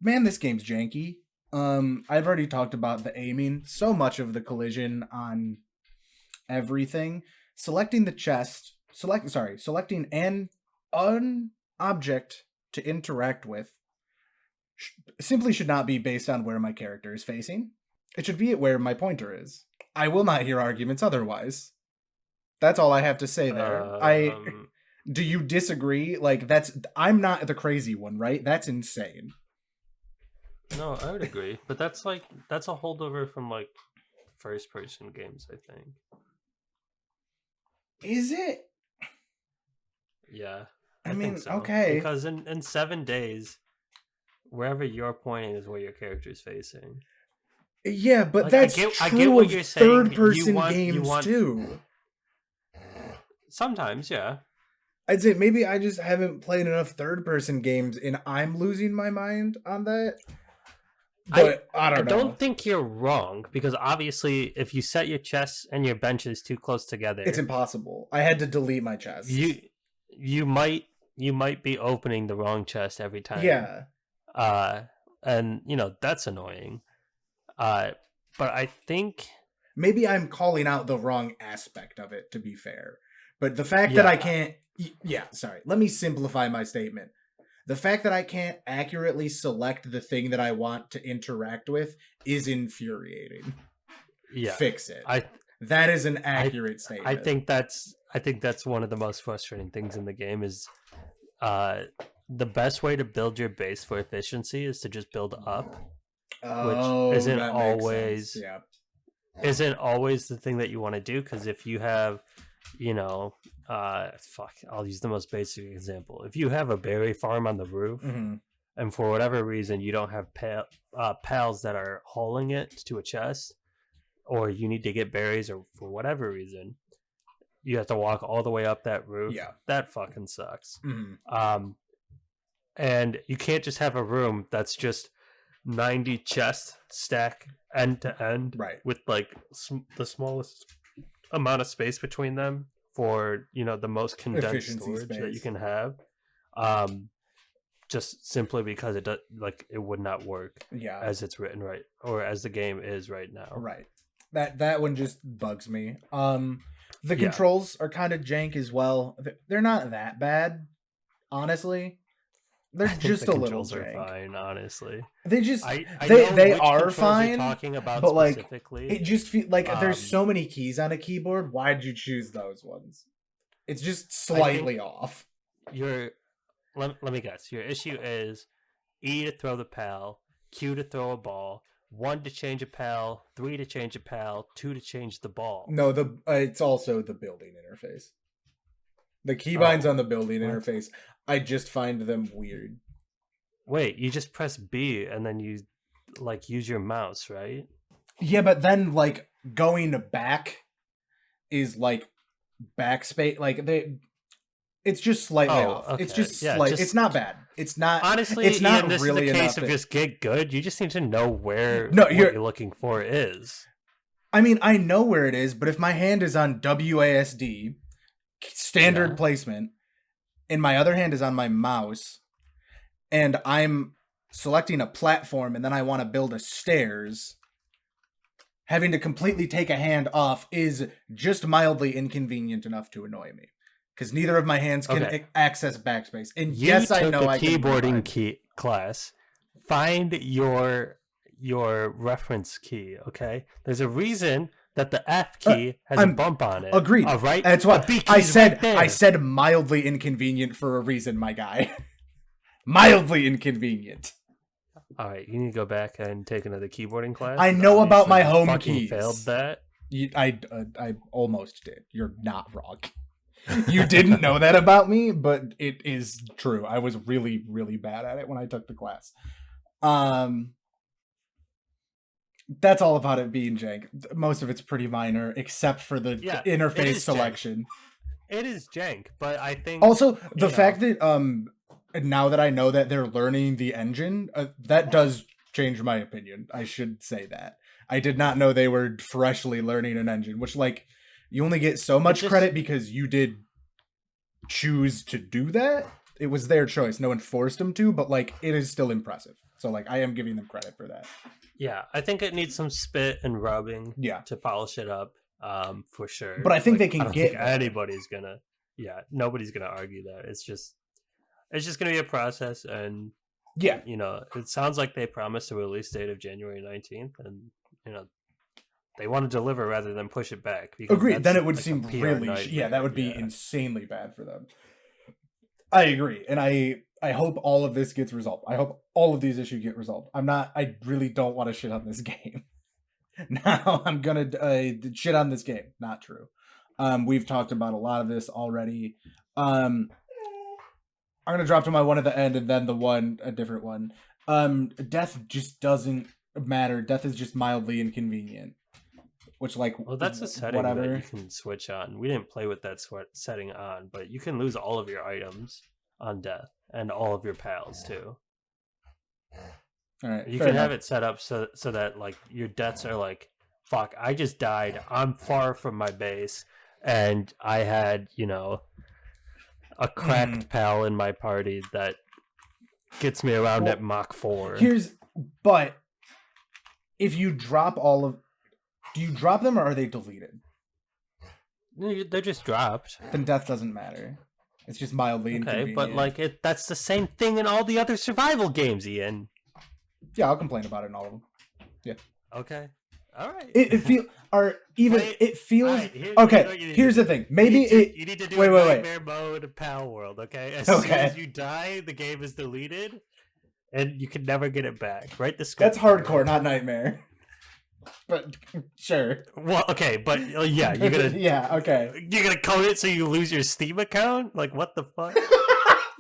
man, this game's janky. I've already talked about the aiming. So much of the collision on everything. Selecting the chest selecting an object to interact with simply should not be based on where my character is facing. It should be at where my pointer is. I will not hear arguments otherwise. That's all I have to say there. Do you disagree? Like, I'm not the crazy one, right? That's insane. No, I would agree, but that's a holdover from like first-person games, I think. Is it? Yeah, I mean, think so. Okay. Because in 7 days, wherever you're pointing is where your character is facing. Yeah, but like, that's true of third-person games too. Sometimes, yeah. I'd say maybe I just haven't played enough third-person games, and I'm losing my mind on that. But I don't know. I don't think you're wrong, because obviously, if you set your chests and your benches too close together, it's impossible. I had to delete my chest. You might be opening the wrong chest every time. Yeah. And that's annoying. But I think maybe I'm calling out the wrong aspect of it, to be fair. But the fact that I can't... Yeah, sorry. Let me simplify my statement. The fact that I can't accurately select the thing that I want to interact with is infuriating. Yeah. Fix it. That is an accurate statement. I think that's one of the most frustrating things in the game is the best way to build your base for efficiency is to just build up. Which isn't always the thing that you want to do, because if you have I'll use the most basic example. If you have a berry farm on the roof, and for whatever reason you don't have pals that are hauling it to a chest, or you need to get berries, or for whatever reason you have to walk all the way up that roof, that fucking sucks. And you can't just have a room that's just 90 chests stack end to end, right, with like the smallest amount of space between them for the most condensed efficiency storage space that you can have, just simply because it would not work as it's written, right, or as the game is right now. Right. That one just bugs me. The controls are kind of jank as well. They're not that bad, honestly. They're just a little jank. Are fine, honestly. They just they are fine. Talking about but specifically, it just feels like there's so many keys on a keyboard. Why'd you choose those ones? It's just slightly off. Let me guess. Your issue is E to throw the pal, Q to throw a ball, 1 to change a pal, 3 to change a pal, 2 to change the ball. No, it's also the building interface. The keybinds on the building interface, I just find them weird. Wait, you just press B and then you use your mouse, right? Yeah, but then going back is backspace. It's just slightly off. Okay. It's just slight. It's not bad. It's not. Honestly, it's not Ian, this really is the case of just get good. You just need to know where what you're looking for is. I mean, I know where it is, but if my hand is on WASD, standard placement, and my other hand is on my mouse, and I'm selecting a platform, and then I want to build a stairs, having to completely take a hand off is just mildly inconvenient enough to annoy me. Because neither of my hands can access backspace. And yes, I know I can. Keyboarding class. Find your reference key, okay? There's a reason that the F key has a bump on it. Agreed. All right? That's what I said. Right, I said mildly inconvenient for a reason, my guy. Mildly inconvenient. All right, you need to go back and take another keyboarding class. I know about my home keys. Failed that. I almost did. You're not wrong. You didn't know that about me, but it is true. I was really, really bad at it when I took the class. That's all about it being jank. Most of it's pretty minor, except for the interface selection. Jank. It is jank, but I think also the fact that now that I know that they're learning the engine, that does change my opinion. I should say that. I did not know they were freshly learning an engine, which you only get so much credit because you did choose to do that. It was their choice. No one forced them to, but it is still impressive. So I am giving them credit for that. Yeah, I think it needs some spit and rubbing to polish it up, for sure. But I think they can anybody's gonna. yeah, nobody's gonna argue that. It's just gonna be a process, and Yeah, it sounds like they promised a release date of January 19th, and they want to deliver rather than push it back. agreed. Then it would like seem PR really, nightmare. that would be insanely bad for them. I agree, and I hope all of this gets resolved. I hope all of these issues get resolved. I really don't want to shit on this game. Now I'm gonna shit on this game. Not true. We've talked about a lot of this already. I'm gonna drop to my one at the end and then a different one. Death just doesn't matter. Death is just mildly inconvenient. Which, well, that's a setting that you can switch on. We didn't play with that setting on, but you can lose all of your items on death and all of your pals too. All right, you can have it set up so that like your deaths are like, fuck, I just died. I'm far from my base, and I had a cracked pal in my party that gets me around at Mach 4. But if you drop do you drop them or are they deleted? They're just dropped. Then death doesn't matter. It's just mildly inconvenient. But like that's the same thing in all the other survival games, Ian. Yeah, I'll complain about it in all of them. Yeah. Okay. All right. It feels right, here's the thing. Maybe you need to do a nightmare mode Palworld. Okay. As soon as you die, the game is deleted, and you can never get it back. Right? That's hardcore, not nightmare. But sure. Well, okay, but yeah, you're gonna you're gonna code it so you lose your Steam account. Like, what the fuck?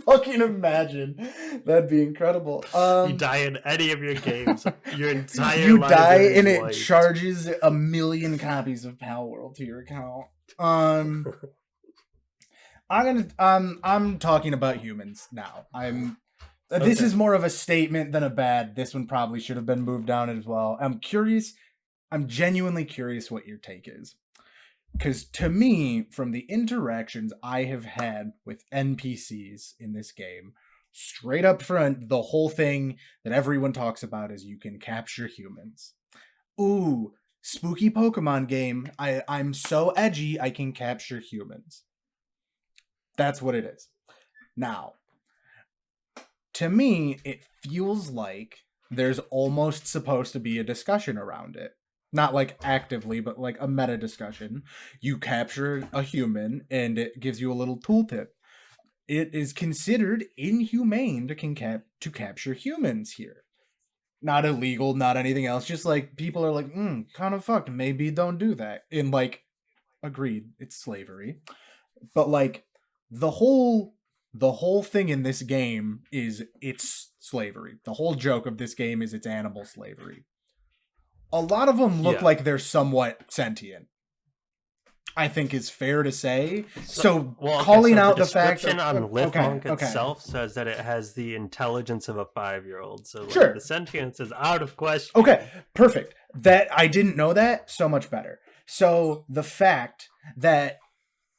Fucking imagine. That'd be incredible. You die in any of your games, your entire you die and it wiped. Charges 1 million copies of Palworld to your account. I'm talking about humans now. This is more of a statement than a bad. This one probably should have been moved down as well. I'm genuinely curious what your take is. Because to me, from the interactions I have had with NPCs in this game, straight up front, the whole thing that everyone talks about is you can capture humans. Ooh, spooky Pokemon game. I'm so edgy, I can capture humans. That's what it is. Now, to me, it feels like there's almost supposed to be a discussion around it. Not like actively, but like a meta discussion. You capture a human and it gives you a little tooltip. It is considered inhumane to capture humans here. Not illegal, not anything else. Just like people are like, kind of fucked. Maybe don't do that. And like, agreed, it's slavery. But like the whole thing in this game is it's slavery. The whole joke of this game is it's animal slavery. A lot of them look like they're somewhat sentient, I think is fair to say. Calling out the fact that on Lifmonk itself says that it has the intelligence of a 5-year-old. So sure, the sentience is out of question. Okay, perfect. That I didn't know that, so much better. So the fact that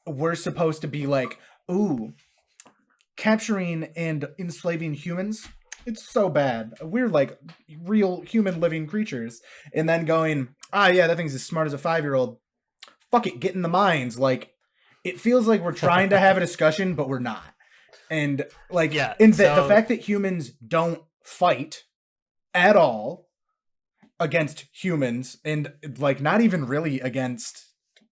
we're supposed to be like, ooh, capturing and enslaving humans, it's so bad. We're like real human living creatures. And then going, that thing's as smart as a 5-year-old. Fuck it, get in the mines. Like, it feels like we're trying to have a discussion, but we're not. And like, the fact that humans don't fight at all against humans, and like not even really against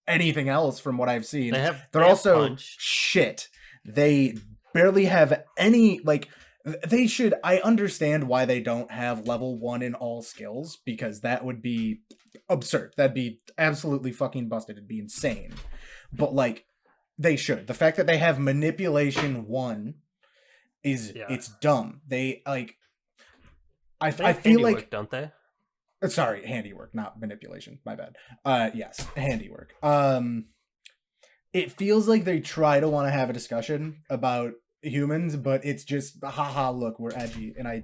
anything else from what I've seen. They're also punch. Shit. They barely have any like. They should. I understand why they don't have level 1 in all skills, because that would be absurd. That'd be absolutely fucking busted. It'd be insane. But like, they should. The fact that they have manipulation 1 is it's dumb. They like. I feel like, don't they? Sorry, handiwork, not manipulation. My bad. Yes, handiwork. It feels like they try to want to have a discussion about humans, but it's just haha, look, we're edgy. And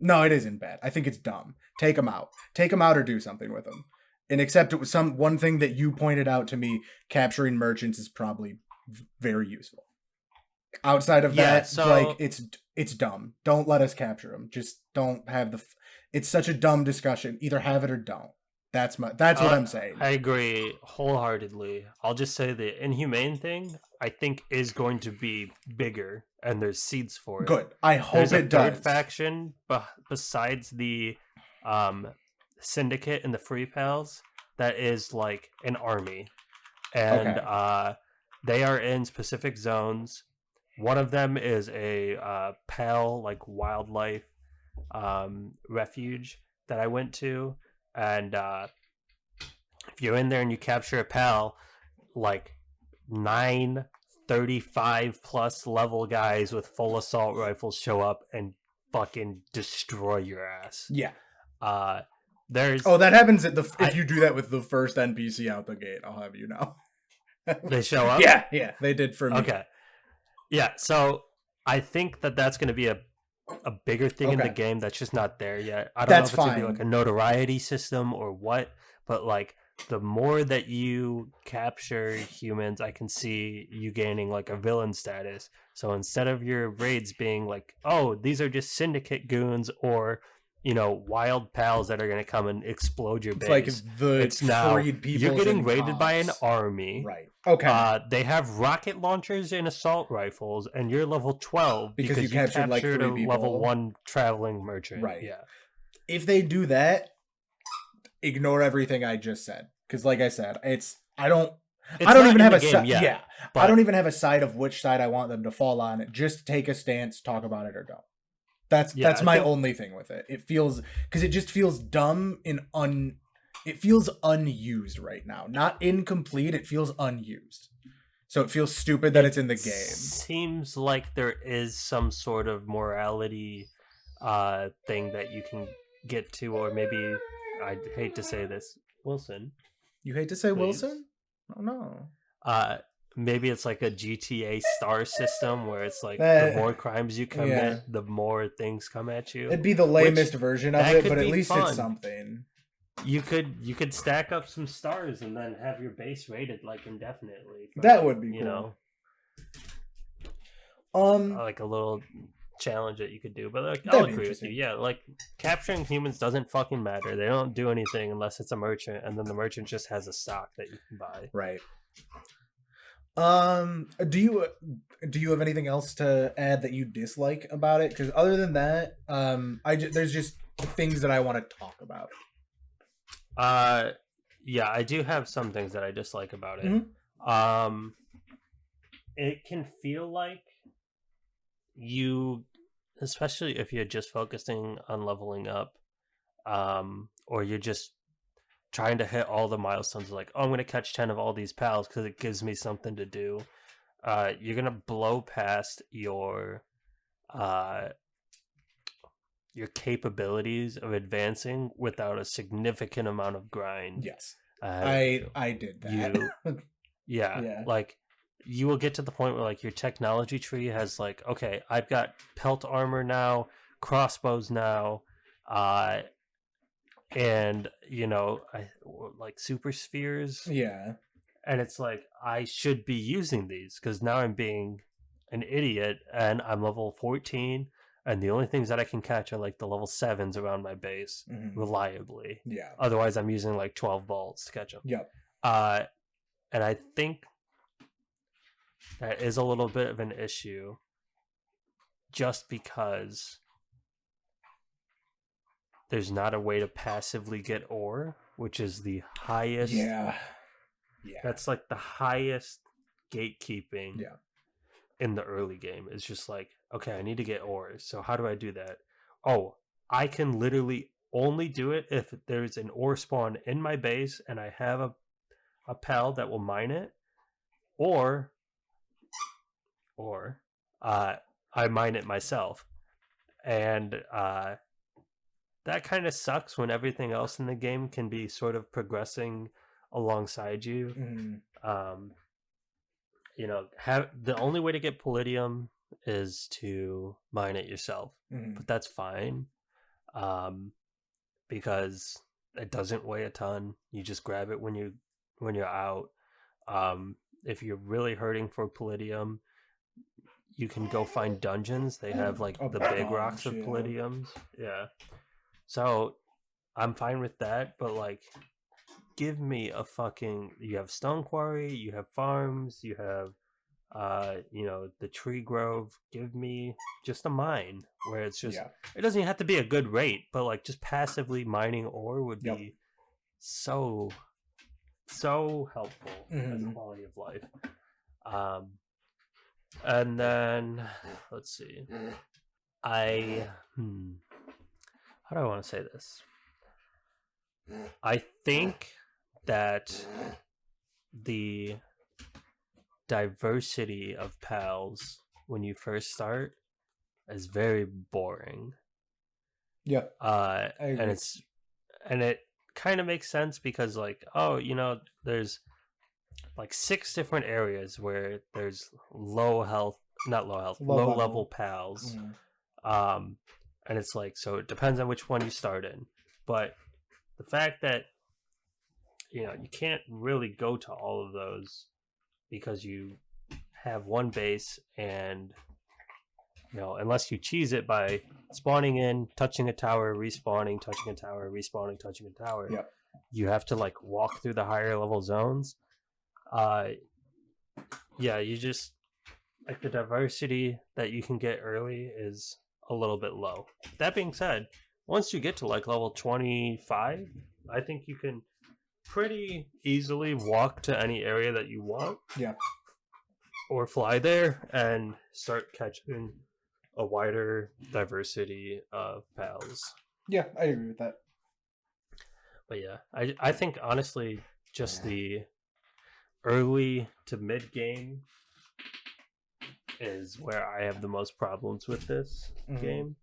no, it isn't bad. I think it's dumb. Take them out or do something with them. And except it was one thing that you pointed out to me, capturing merchants is probably very useful. Outside of that, like it's dumb. Don't let us capture them. Just don't have it's such a dumb discussion. Either have it or don't. That's what I'm saying. I agree wholeheartedly. I'll just say the inhumane thing I think is going to be bigger, and there's seeds for it. Good. I hope there's it does. Third faction besides the Syndicate and the Free Pals that is like an army, and they are in specific zones. One of them is a pal like wildlife refuge that I went to, and if you're in there and you capture a pal, like 35 plus level guys with full assault rifles show up and fucking destroy your ass. Yeah. There's that happens if you do that with the first NPC out the gate. I'll have you know. They show up. Yeah, they did for me. Okay. Yeah, so I think that's going to be a bigger thing in the game that's just not there yet. I don't know if it's going to be like a notoriety system or what, but like the more that you capture humans, I can see you gaining like a villain status. So instead of your raids being like, oh, these are just syndicate goons or, you know, wild pals that are going to come and explode your base. Like it's now freed people. You're getting raided by an army. Right. Okay. They have rocket launchers and assault rifles, and you're level 12 because you captured like 3 people. Level 1 traveling merchant. Right. Yeah. If they do that, ignore everything I just said, because like I said, I don't even have a side. Yeah, I don't even have a side of which side I want them to fall on. Just take a stance, talk about it, or don't. That's my only thing with it. It feels because it just feels dumb and it feels unused right now. Not incomplete. It feels unused. So it feels stupid that it's in the game. Seems like there is some sort of morality thing that you can get to, or maybe I hate to say this, Wilson. You hate to say please. Wilson? Oh no. Maybe it's like a GTA star system where it's like the more crimes you commit, the more things come at you. It'd be the lamest version of it, but at least it's something. You could stack up some stars and then have your base rated like indefinitely. That would be cool. You know, like a little challenge that you could do. But like, I'll agree with you. Yeah, like capturing humans doesn't fucking matter. They don't do anything unless it's a merchant, and then the merchant just has a stock that you can buy. Right. Do you have anything else to add that you dislike about it? Because other than that, there's just things that I want to talk about. Yeah, I do have some things that I dislike about it. Mm-hmm. It can feel like you, especially if you're just focusing on leveling up, or you're just trying to hit all the milestones, like, oh, I'm going to catch 10 of all these pals because it gives me something to do. You're going to blow past your capabilities of advancing without a significant amount of grind. Yes. I did that. Yeah. Like, you will get to the point where, like, your technology tree has, like, okay, I've got pelt armor now, crossbows now, and you know, like super spheres. Yeah. And it's like, I should be using these because now I'm being an idiot and I'm level 14 and the only things that I can catch are like the level 7s around my base reliably. Yeah. Otherwise I'm using like 12 bolts to catch them. Yep. And I think that is a little bit of an issue just because there's not a way to passively get ore, which is the highest. Yeah. That's like the highest gatekeeping in the early game. It's just like, okay, I need to get ore. So how do I do that? Oh, I can literally only do it if there's an ore spawn in my base and I have a pal that will mine it, or I mine it myself. And that kind of sucks when everything else in the game can be sort of progressing alongside you. You know, the only way to get palladium is to mine it yourself, but that's fine because it doesn't weigh a ton. You just grab it when you're out. If you're really hurting for palladium, you can go find dungeons. They have like the big rocks of palladiums. Yeah. So I'm fine with that, but like give me a fucking. You have Stone Quarry, you have farms, you have, the tree grove. Give me just a mine where it's just. Yeah. It doesn't even have to be a good rate, but like just passively mining ore would be so helpful as a quality of life. And then let's see. How do I want to say this? I think that the diversity of pals when you first start is very boring. Yeah. And it kind of makes sense because like, there's like 6 different areas where there's low level pals. And it's like, so it depends on which one you start in. But the fact that you can't really go to all of those because you have one base, and unless you cheese it by spawning in, touching a tower, respawning, touching a tower, respawning, touching a tower. Yep. You have to like walk through the higher level zones. You just like the diversity that you can get early is a little bit low. That being said, once you get to like level 25, I think you can pretty easily walk to any area that you want. Yeah. Or fly there and start catching a wider diversity of pals. Yeah, I agree with that. But yeah, I think honestly just the early to mid game is where I have the most problems with this game.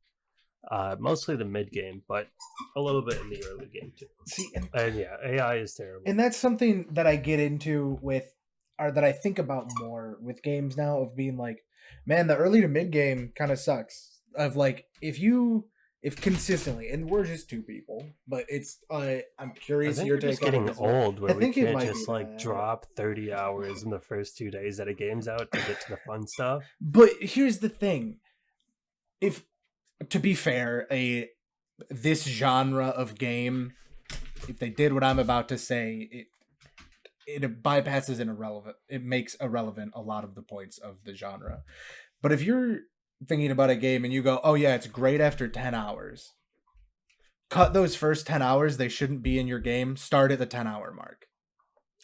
Mostly the mid game, but a little bit in the early game too. See, and yeah, AI is terrible. And that's something that I get into with, or that I think about more with games now, of being like, man, the early to mid game kind of sucks. Of like, if consistently, and we're just 2 people, but it's I'm curious your take. It's getting old where we can't just like drop 30 hours in the first 2 days that a game's out to get to the fun stuff. But here's the thing: to be fair, this genre of game, if they did what I'm about to say, it bypasses it makes irrelevant a lot of the points of the genre. But if you're thinking about a game and you go, oh yeah, it's great after 10 hours, cut those first 10 hours, they shouldn't be in your game. Start at the 10-hour mark.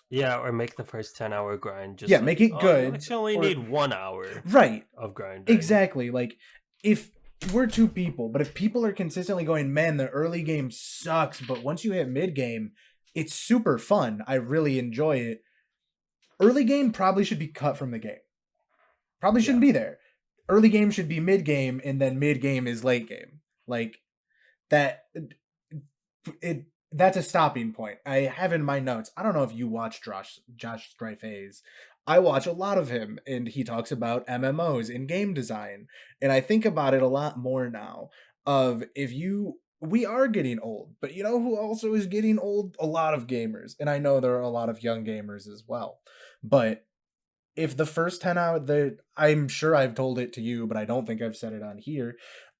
Yeah, or make the first 10-hour grind just make it good. You actually only need 1 hour of grinding. Exactly. Like, if we're 2 people, but if people are consistently going, man, the early game sucks, but once you hit mid game, it's super fun. I really enjoy it. Early game probably should be cut from the game. Probably shouldn't be there. Early game should be mid game, and then mid game is late game. Like that. That's a stopping point. I have in my notes. I don't know if you watch Josh Dreyfus. I watch a lot of him, and he talks about MMOs in game design. And I think about it a lot more now of we are getting old, but you know who also is getting old? A lot of gamers. And I know there are a lot of young gamers as well. But if the first 10 hours, I'm sure I've told it to you, but I don't think I've said it on here.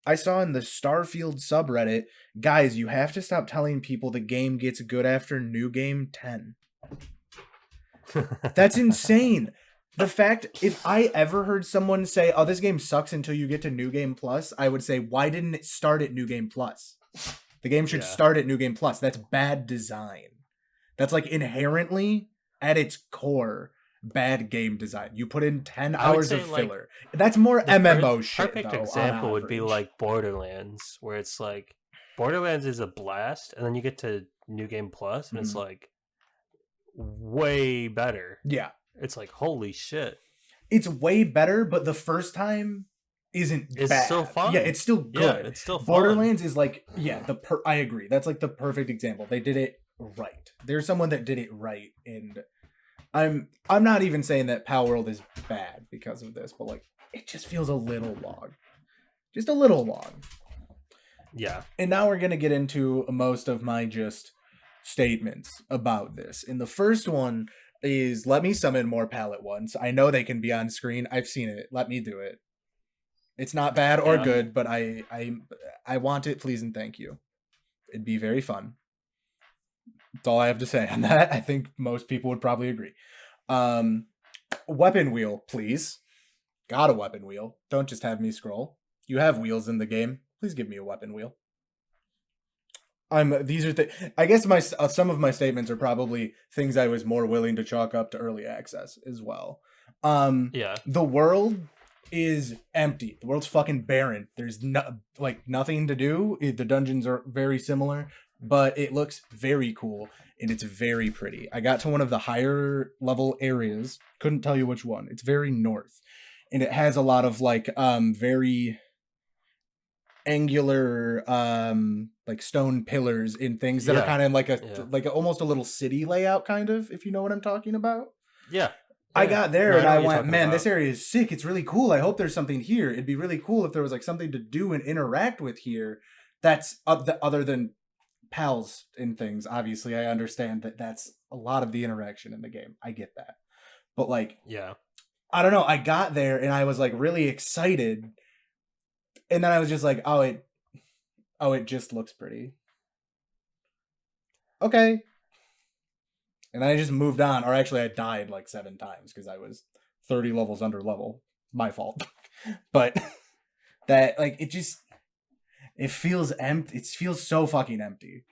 I saw in the Starfield subreddit, guys, you have to stop telling people the game gets good after New Game 10. That's insane. The fact, if I ever heard someone say, oh, this game sucks until you get to New Game Plus, I would say, why didn't it start at New Game Plus? The game should start at New Game Plus. That's bad design. That's like inherently, at its core, bad game design. You put in 10 hours of filler. Like, that's more MMO shit. Perfect example would be like Borderlands, where it's like Borderlands is a blast, and then you get to New Game Plus, and it's like way better. Yeah. It's like, holy shit. It's way better, but the first time isn't bad. It's still fun. Yeah, it's still good. Yeah, it's still fun. Borderlands is like, I agree. That's like the perfect example. They did it right. There's someone that did it right, and I'm not even saying that Palworld is bad because of this, but like it just feels a little long. Just a little long. Yeah. And now we're going to get into most of my just statements about this. And the first one is, let me summon more pal at once. I know they can be on screen. I've seen it. Let me do it. It's not bad or good, but I want it, please and thank you. It'd be very fun. That's all I have to say on that. I think most people would probably agree. Weapon wheel, please. Got a weapon wheel. Don't just have me scroll. You have wheels in the game. Please give me a weapon wheel. These are I guess some of my statements are probably things I was more willing to chalk up to early access as well. Yeah. The world is empty. The world's fucking barren. There's nothing to do. The dungeons are very similar, but it looks very cool and it's very pretty. I got to one of the higher level areas. Couldn't tell you which one. It's very north, and it has a lot of very angular like stone pillars and things that are kind of like almost a little city layout, kind of, if you know what I'm talking about. Yeah. I got there and I went, man, this area is sick. It's really cool. I hope there's something here. It'd be really cool if there was like something to do and interact with here that's other than pals and things. Obviously, I understand that that's a lot of the interaction in the game. I get that. But like, yeah, I don't know. I got there and I was like really excited. And then I was just like, oh, it just looks pretty. Okay. And I just moved on. Or actually, I died like 7 times because I was 30 levels under level. My fault. But that, like, it feels empty. It feels so fucking empty.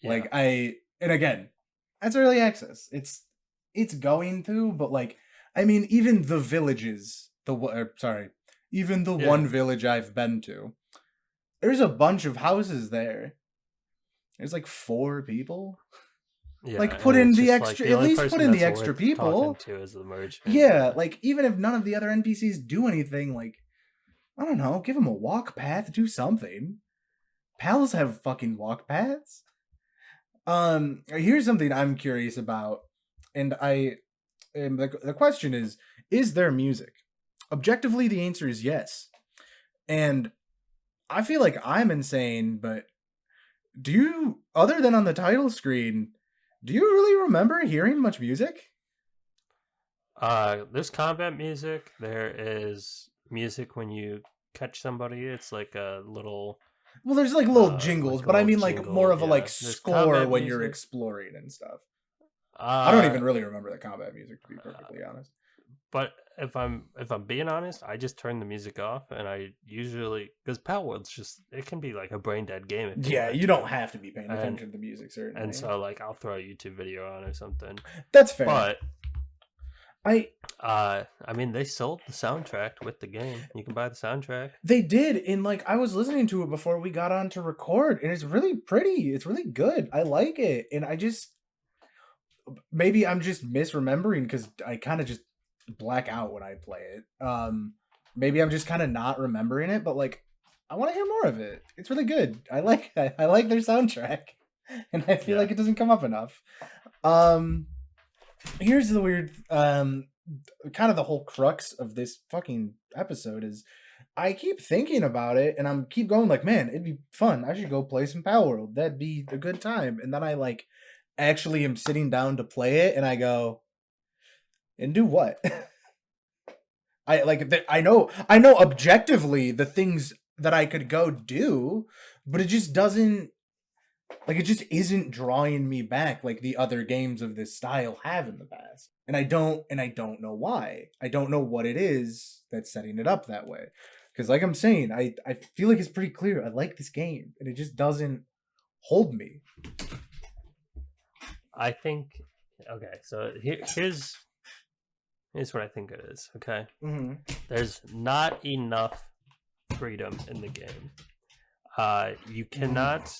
Yeah. And again, that's early access. It's going to, but like, I mean, even the villages, even the one village I've been to, there's a bunch of houses there. There's like 4 people. Yeah, like put in the extra, at least put in the extra people. To is the merge. Yeah, like even if none of the other NPCs do anything, like, I don't know, give them a walk path, do something. Pals have fucking walk paths. Here's something I'm curious about, and the question is there music? Objectively, the answer is yes. And I feel like I'm insane, but do you, other than on the title screen, do you really remember hearing much music? There's combat music. There is music when you catch somebody. It's like a little... Well, there's like little jingles, but I mean like more of a like score when you're exploring and stuff. I don't even really remember the combat music, to be perfectly honest. But if I'm being honest, I just turn the music off, and I usually, because Palworld's just, it can be like a brain dead game. You don't have to be paying attention to the music, certainly. And so like I'll throw a YouTube video on or something. That's fair. But I mean, they sold the soundtrack with the game. You can buy the soundtrack. They did, and like I was listening to it before we got on to record, and it's really pretty. It's really good. I like it, and maybe I'm just misremembering because I kind of just black out when I play it. Maybe I'm just kind of not remembering it, but like I want to hear more of it. It's really good. I like their soundtrack, and I feel like it doesn't come up enough. Here's the weird kind of the whole crux of this fucking episode is I keep thinking about it and I'm keep going like, man, it'd be fun. I should go play some Palworld. That'd be a good time. And then I like actually am sitting down to play it and I go, and do what? I know objectively the things that I could go do, but it just doesn't, like, it just isn't drawing me back like the other games of this style have in the past. And I don't know why. I don't know what it is that's setting it up that way. Because like I'm saying, I feel like it's pretty clear. I like this game, and it just doesn't hold me. I think, okay, so here's what I think it is, okay? Mm-hmm. There's not enough freedom in the game. You cannot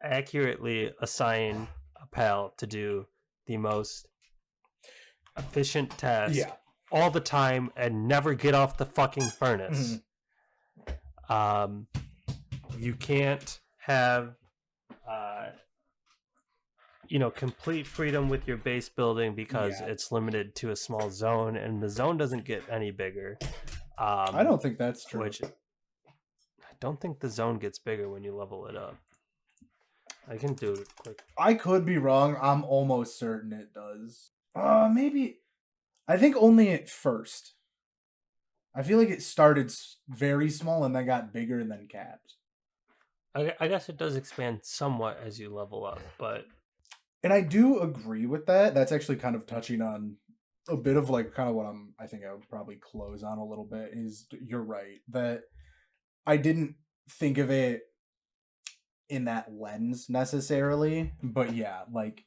accurately assign a pal to do the most efficient task all the time and never get off the fucking furnace. Mm-hmm. You can't have complete freedom with your base building because it's limited to a small zone, and the zone doesn't get any bigger. I don't think that's true. I don't think the zone gets bigger when you level it up. I can do it quick. I could be wrong. I'm almost certain it does. Maybe. I think only at first. I feel like it started very small and then got bigger and then capped. I guess it does expand somewhat as you level up, but And I do agree with that. That's actually kind of touching on a bit of like kind of what I think I would probably close on a little bit is you're right that I didn't think of it in that lens necessarily, but yeah, like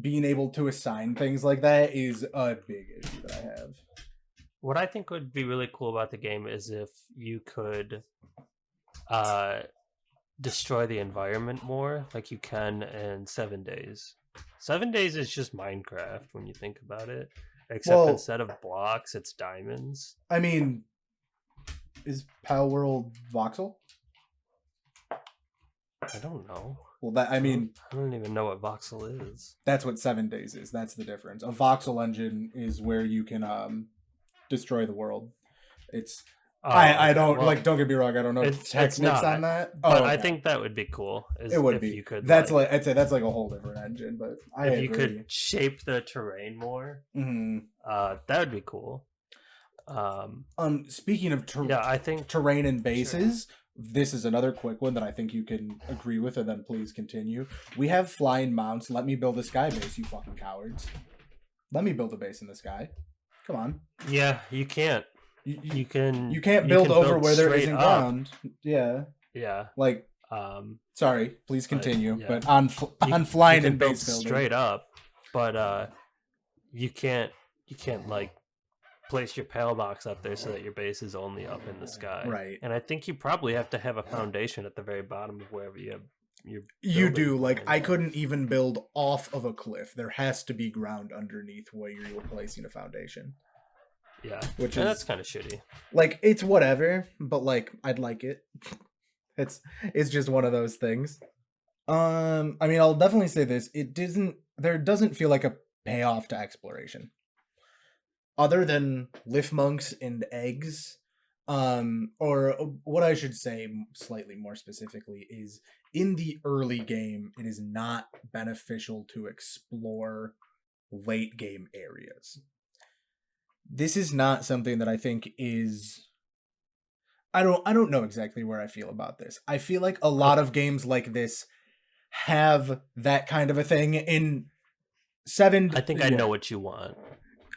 being able to assign things like that is a big issue that I have. What I think would be really cool about the game is if you could destroy the environment more like you can in 7 days. 7 days is just Minecraft when you think about it, except instead of blocks it's diamonds. I mean, is Palworld voxel? I don't know. Well, that I don't even know what voxel is. That's what 7 days is. That's the difference. A voxel engine is where you can destroy the world. It's I don't don't get me wrong. I don't know techniques on that. But I think that would be cool. It would be. You could. That's like I'd say that's like a whole different engine. But if you could shape the terrain more, that would be cool. Speaking of I think terrain and bases. Sure. This is another quick one that I think you can agree with, and then please continue. We have flying mounts. Let me build a sky base, you fucking cowards. Let me build a base in the sky. Come on. Yeah, you can't. You can't build over where there isn't ground. Yeah. Yeah. Like, sorry, please continue. But on flying and base building. Straight up, but you can't like place your PAL box up there so that your base is only up in the sky. Right. And I think you probably have to have a foundation at the very bottom of wherever you have your You do. Like, I couldn't even build off of a cliff. There has to be ground underneath where you're placing a foundation. Yeah. That's kind of shitty. Like, it's whatever, but like I'd like it. It's just one of those things. I mean, I'll definitely say this. There doesn't feel like a payoff to exploration. Other than lift monks and eggs, or what I should say slightly more specifically is in the early game, it is not beneficial to explore late game areas. This is not something that I think is... I don't know exactly where I feel about this. I feel like a lot of games like this have that kind of a thing. In 7... I think I know what you want.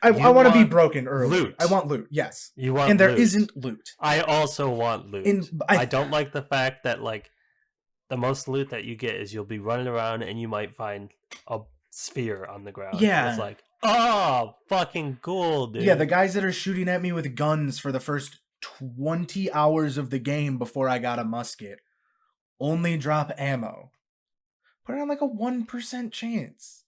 I want to be broken early. Loot. I want loot, yes. You want and there loot. Isn't loot. I also want loot. I don't like the fact that like the most loot that you get is you'll be running around and you might find a sphere on the ground. Yeah. It's like, oh, fucking cool, dude. Yeah, the guys that are shooting at me with guns for the first 20 hours of the game before I got a musket only drop ammo. Put it on like a 1% chance.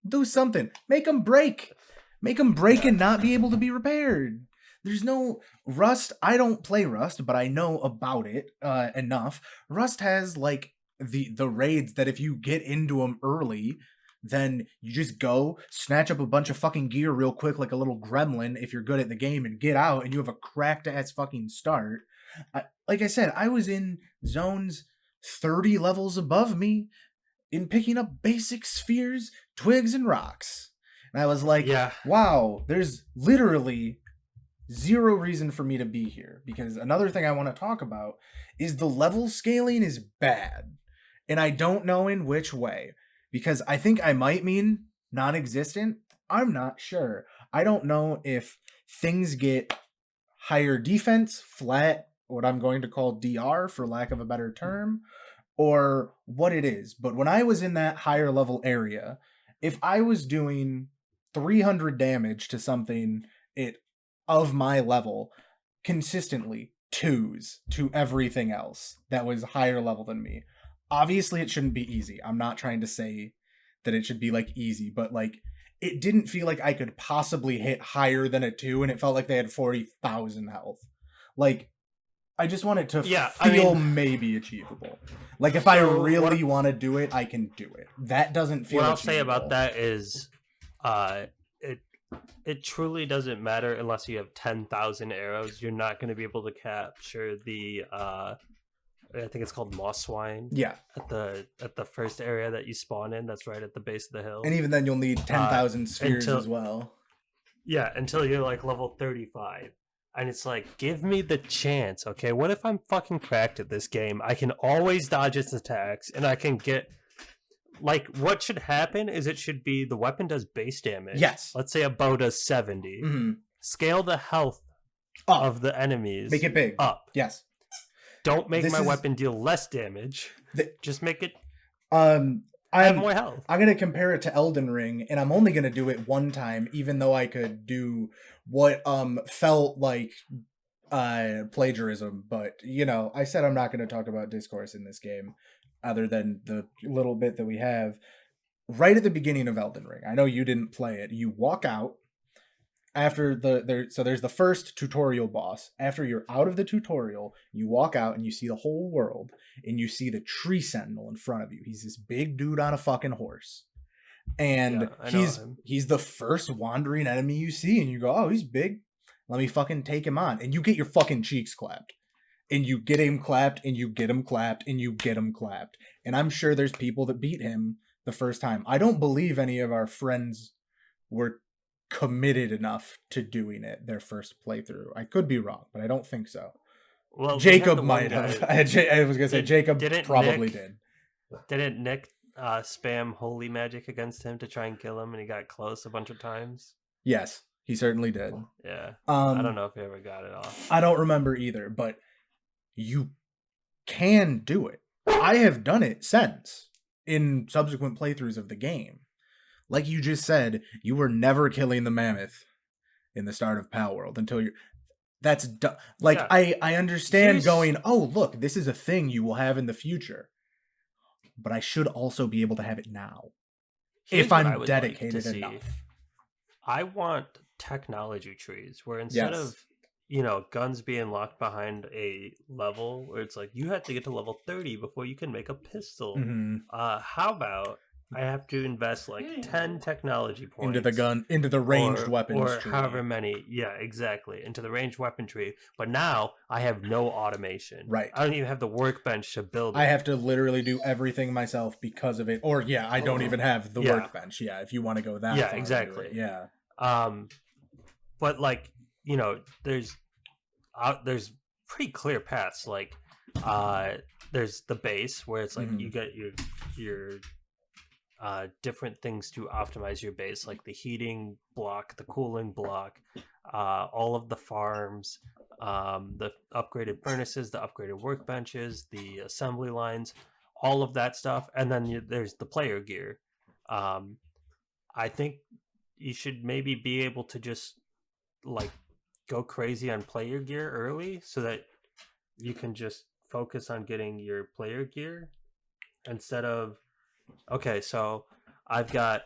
Do something. Make them break. Make them break and not be able to be repaired. There's no Rust. I don't play Rust, but I know about it enough. Rust has like the raids that if you get into them early, then you just go snatch up a bunch of fucking gear real quick like a little gremlin if you're good at the game and get out and you have a cracked ass fucking start. Like I said, I was in zones 30 levels above me in picking up basic spheres, twigs, and rocks. And I was like, wow, there's literally zero reason for me to be here. Because another thing I want to talk about is the level scaling is bad. And I don't know in which way. Because I think I might mean non-existent. I'm not sure. I don't know if things get higher defense, flat, what I'm going to call DR for lack of a better term, or what it is. But when I was in that higher level area, if I was doing 300 damage to something of my level consistently, 2s to everything else that was higher level than me. Obviously it shouldn't be easy. I'm not trying to say that it should be like easy, but like it didn't feel like I could possibly hit higher than a 2 and it felt like they had 40,000 health. Like I just want it to feel maybe achievable. Like if I really want to do it, I can do it. That doesn't feel What I'll achievable. say about that is it truly doesn't matter unless you have 10,000 arrows. You're not going to be able to capture the I think it's called moss swine. Yeah. At the first area that you spawn in, that's right at the base of the hill. And even then you'll need 10,000 spheres as well. Yeah, until you're like level 35. And it's like, give me the chance, okay? What if I'm fucking cracked at this game? I can always dodge its attacks, and I can get like what should happen is it should be the weapon does base damage. Yes. Let's say a bow does 70. Scale the health of the enemies. Make it big. Up. Yes. Don't make my weapon deal less damage. Just make it have more health. I'm gonna compare it to Elden Ring, and I'm only gonna do it one time, even though I could do what felt like plagiarism. But I said I'm not gonna talk about discourse in this game, other than the little bit that we have. Right at the beginning of Elden Ring, I know you didn't play it. You walk out after there's the first tutorial boss. After you're out of the tutorial, you walk out and you see the whole world, and you see the tree sentinel in front of you. He's this big dude on a fucking horse, and he's the first wandering enemy you see, and you go, oh, he's big, let me fucking take him on. And you get your fucking cheeks clapped, and you get him clapped, and you get him clapped, and you get him clapped. And I'm sure there's people that beat him the first time. I don't believe any of our friends were committed enough to doing it their first playthrough. I could be wrong, but I don't think so. Well, Jacob might have. I was gonna say Jacob probably did. Didn't Nick spam holy magic against him to try and kill him, and he got close a bunch of times? Yes, he certainly did. Yeah. I don't know if he ever got it off. I don't remember either, but you can do it. I have done it since in subsequent playthroughs of the game. Like you just said, you were never killing the mammoth in the start of Palworld until you're... That's... I understand going, oh, look, this is a thing you will have in the future. But I should also be able to have it now. If I'm dedicated enough. I want technology trees where instead of, guns being locked behind a level where it's like, you have to get to level 30 before you can make a pistol. How about... I have to invest like 10 technology points into the ranged weapons tree. Or however many. Yeah, exactly. Into the ranged weapon tree. But now I have no automation. Right. I don't even have the workbench to build it. I have to literally do everything myself because of it. Or I don't even have the workbench. Yeah, if you want to go that far. Yeah, exactly. Yeah. But there's pretty clear paths. Like there's the base where it's like you get your different things to optimize your base, like the heating block, the cooling block, all of the farms, the upgraded furnaces, the upgraded workbenches, the assembly lines, all of that stuff. And then there's the player gear. I think you should maybe be able to just go crazy on player gear early so that you can just focus on getting your player gear instead of... Okay, so I've got,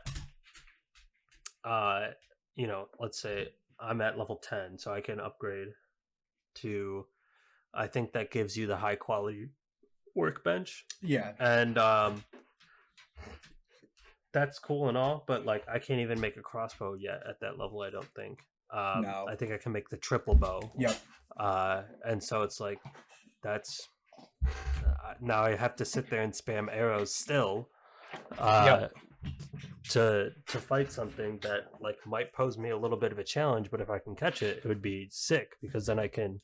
let's say I'm at level 10, so I can upgrade to, I think that gives you the high quality workbench. Yeah. And that's cool and all, but I can't even make a crossbow yet at that level, I don't think. No. I think I can make the triple bow. Yep. And so it's like, that's... now I have to sit there and spam arrows still. To fight something that might pose me a little bit of a challenge, but if I can catch it, it would be sick because then I can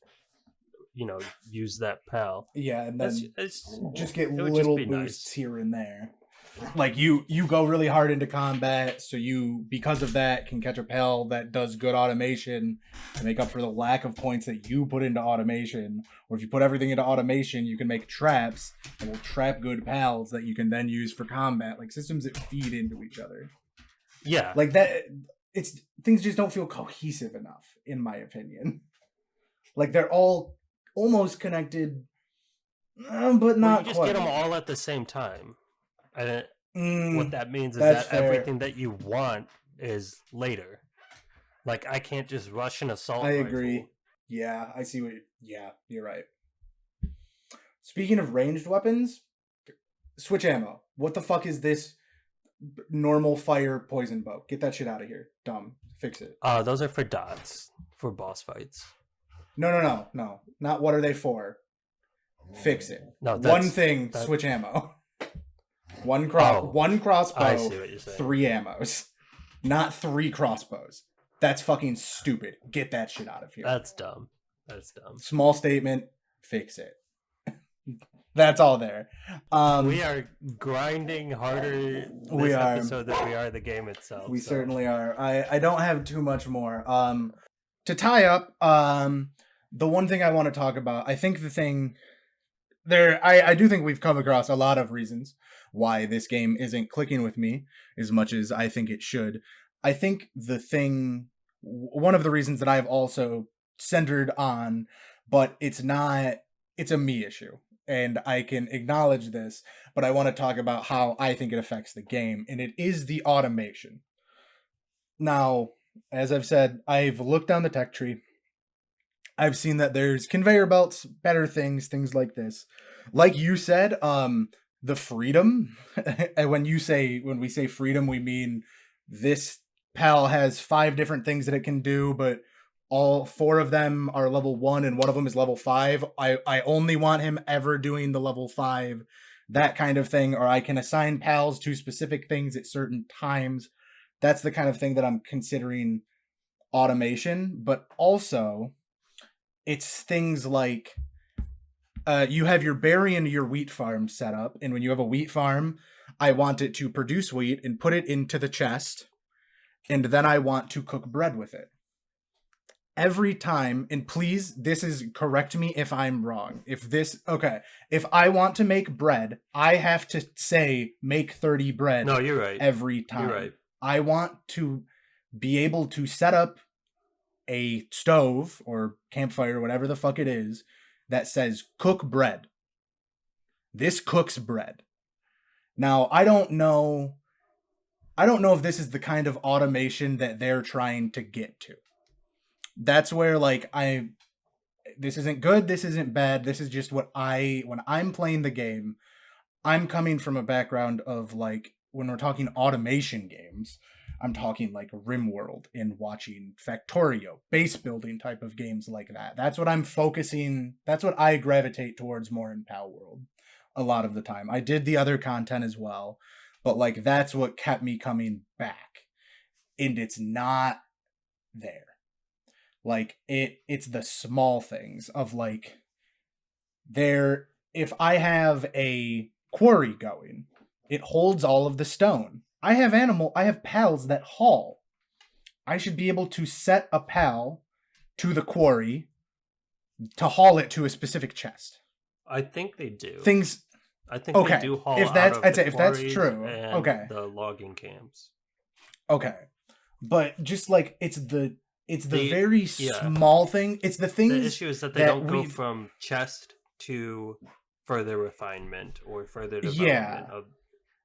use that pal. Yeah, and then just get little boosts here and there. Like you go really hard into combat, so you, because of that, can catch a pal that does good automation to make up for the lack of points that you put into automation. Or if you put everything into automation, you can make traps that will trap good pals that you can then use for combat. Like systems that feed into each other. Yeah. Like that, things just don't feel cohesive enough, in my opinion. Like they're all almost connected, but not you just quite. Get them all at the same time. And what that means is that fair. Everything that you want is later. Like, I can't just rush an assault rifle. I agree. Yeah, I see what... Yeah, you're right. Speaking of ranged weapons, switch ammo. What the fuck is this normal fire poison bow? Get that shit out of here. Dumb. Fix it. Those are for dots. For boss fights. No. Not what are they for. Fix it. No, one thing, switch ammo. One crossbow, 3 ammos. Not 3 crossbows. That's fucking stupid. Get that shit out of here. That's dumb. Small statement. Fix it. That's all there. We are grinding harder We this are. episode than we are the game itself. We certainly are. I don't have too much more. To tie up, the one thing I want to talk about, I think the thing there, I do think we've come across a lot of reasons why this game isn't clicking with me as much as I think it should. I think one of the reasons that I've also centered on, but it's a me issue. And I can acknowledge this, but I want to talk about how I think it affects the game, and it is the automation. Now, as I've said, I've looked down the tech tree. I've seen that there's conveyor belts, better things like this. Like you said, the freedom. And when we say freedom, we mean this pal has 5 different things that it can do, but all 4 of them are level 1 and one of them is level 5. I only want him ever doing the level 5, that kind of thing, or I can assign pals to specific things at certain times. That's the kind of thing that I'm considering automation, but also it's things like you have your berry and your wheat farm set up, and when you have a wheat farm, I want it to produce wheat and put it into the chest, and then I want to cook bread with it. Every time, and please, correct me if I'm wrong. If I want to make bread, I have to say make 30 bread. No, you're right. Every time. You're right. I want to be able to set up a stove or campfire, whatever the fuck it is, that says cook bread. This cooks bread. Now, I don't know if this is the kind of automation that they're trying to get to. That's where this isn't good, this isn't bad, this is just when I'm playing the game, I'm coming from a background of when we're talking automation games, I'm talking like RimWorld and watching Factorio, base building type of games like that. That's what I'm focusing, that's what I gravitate towards more in Palworld a lot of the time. I did the other content as well, but that's what kept me coming back. And it's not there. It's the small things of if I have a quarry going, it holds all of the stone. I have pals that haul. I should be able to set a pal to the quarry to haul it to a specific chest. I think they do. I think they do haul if that's out of the if that's true. and Okay. The logging camps. Okay. But just it's the very small thing. It's the things. The issue is that they don't go from chest to further refinement or further development of.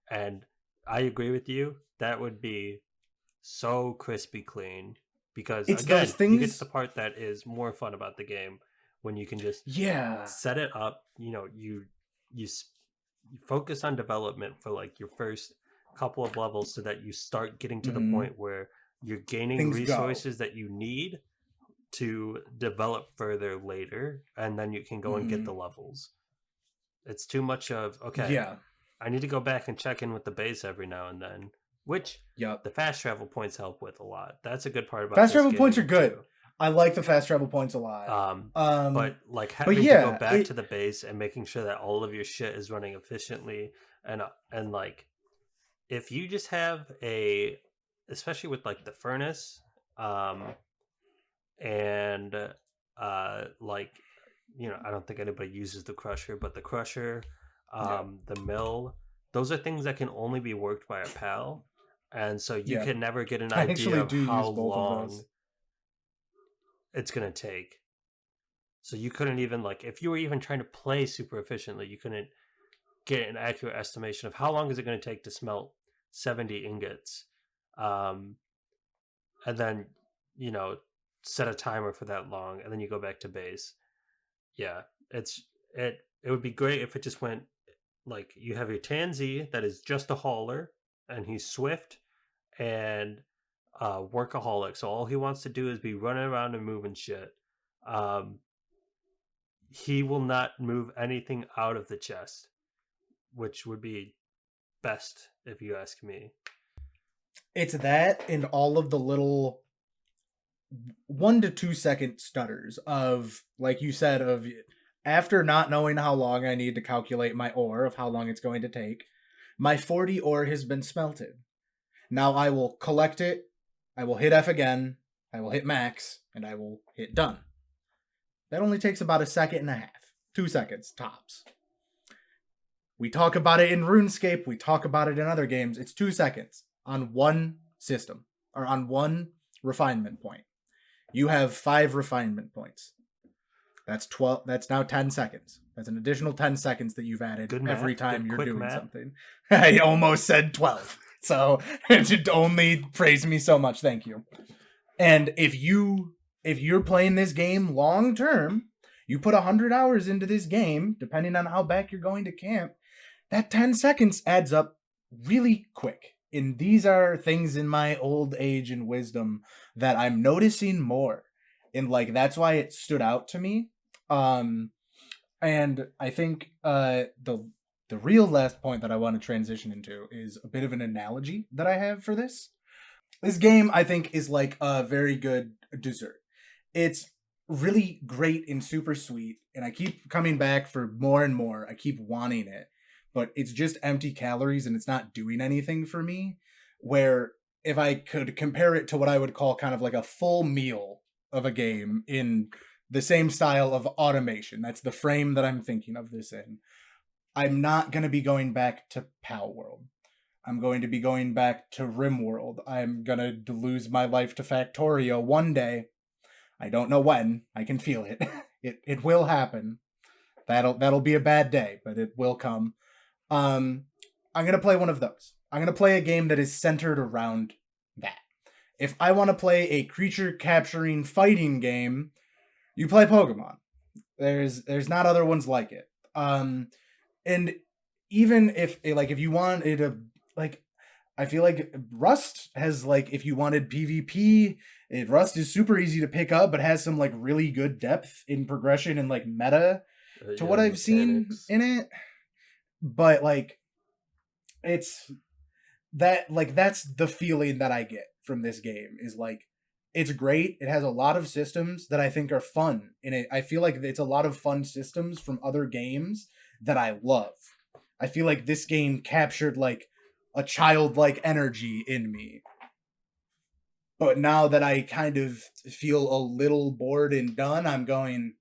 And I agree with you. That would be so crispy clean because it's again, those things. You get to the part that is more fun about the game when you can just set it up. You focus on development for your first couple of levels so that you start getting to the point where you're gaining resources that you need to develop further later, and then you can go and get the levels. It's too much of, I need to go back and check in with the base every now and then, which the fast travel points help with a lot. That's a good part about fast travel points are good. Too. I like the fast travel points a lot. But having to go back to the base and making sure that all of your shit is running efficiently and if you just have especially with the furnace, and I don't think anybody uses the crusher, but the crusher, the mill, those are things that can only be worked by a pal, and so you can never get an idea of how long it's gonna take. So you couldn't even if you were even trying to play super efficiently, you couldn't get an accurate estimation of how long is it going to take to smelt 70 ingots. And then, set a timer for that long, and then you go back to base. Yeah, it would be great if it just went you have your Tansy that is just a hauler, and he's swift and workaholic. So all he wants to do is be running around and moving shit. He will not move anything out of the chest, which would be best if you ask me. It's that and all of the little 1 to 2 second stutters of, like you said, of After not knowing how long I need to calculate my ore of how long it's going to take, my 40 ore has been smelted. Now I will collect it, I will hit F again, I will hit max, and I will hit done. That only takes about 1.5 seconds, 2 seconds tops. We talk about it in RuneScape, we talk about it in other games. It's 2 seconds on one system, or on one refinement point. You have 5 refinement points. That's 12. That's now 10 seconds. That's an additional 10 seconds that you've added every time you're doing something. I almost said 12. So it only praised me so much. Thank you. And if you're playing this game long term, you put 100 hours into this game, depending on how back you're going to camp, that 10 seconds adds up really quick. And these are things in my old age and wisdom that I'm noticing more. And like, that's why it stood out to me. And I think the real last point that I want to transition into is a bit of an analogy that I have for this. This game, I think, is like a very good dessert. It's really great and super sweet, and I keep coming back for more and more. I keep wanting it, but it's just empty calories and it's not doing anything for me. Where if I could compare it to what I would call kind of like a full meal of a game in the same style of automation, that's the frame that I'm thinking of this in. I'm not going to be going back to Palworld. I'm going to be going back to RimWorld. I'm going to lose my life to Factorio one day. I don't know when. I can feel it. It will happen. That'll be a bad day, but it will come. I'm going to play one of those. I'm going to play a game that is centered around that. If I want to play a creature capturing fighting game, you play Pokemon. There's not other ones like it. And even if you wanted a, like, I feel like Rust has, like, if you wanted PvP, Rust is super easy to pick up, but has some like really good depth in progression and like meta to what I've seen in it. But like, it's that, like, that's the feeling that I get from this game is like, it's great. It has a lot of systems that I think are fun. And I feel like it's a lot of fun systems from other games that I love. I feel like this game captured like a childlike energy in me. But now that I kind of feel a little bored and done, I'm going,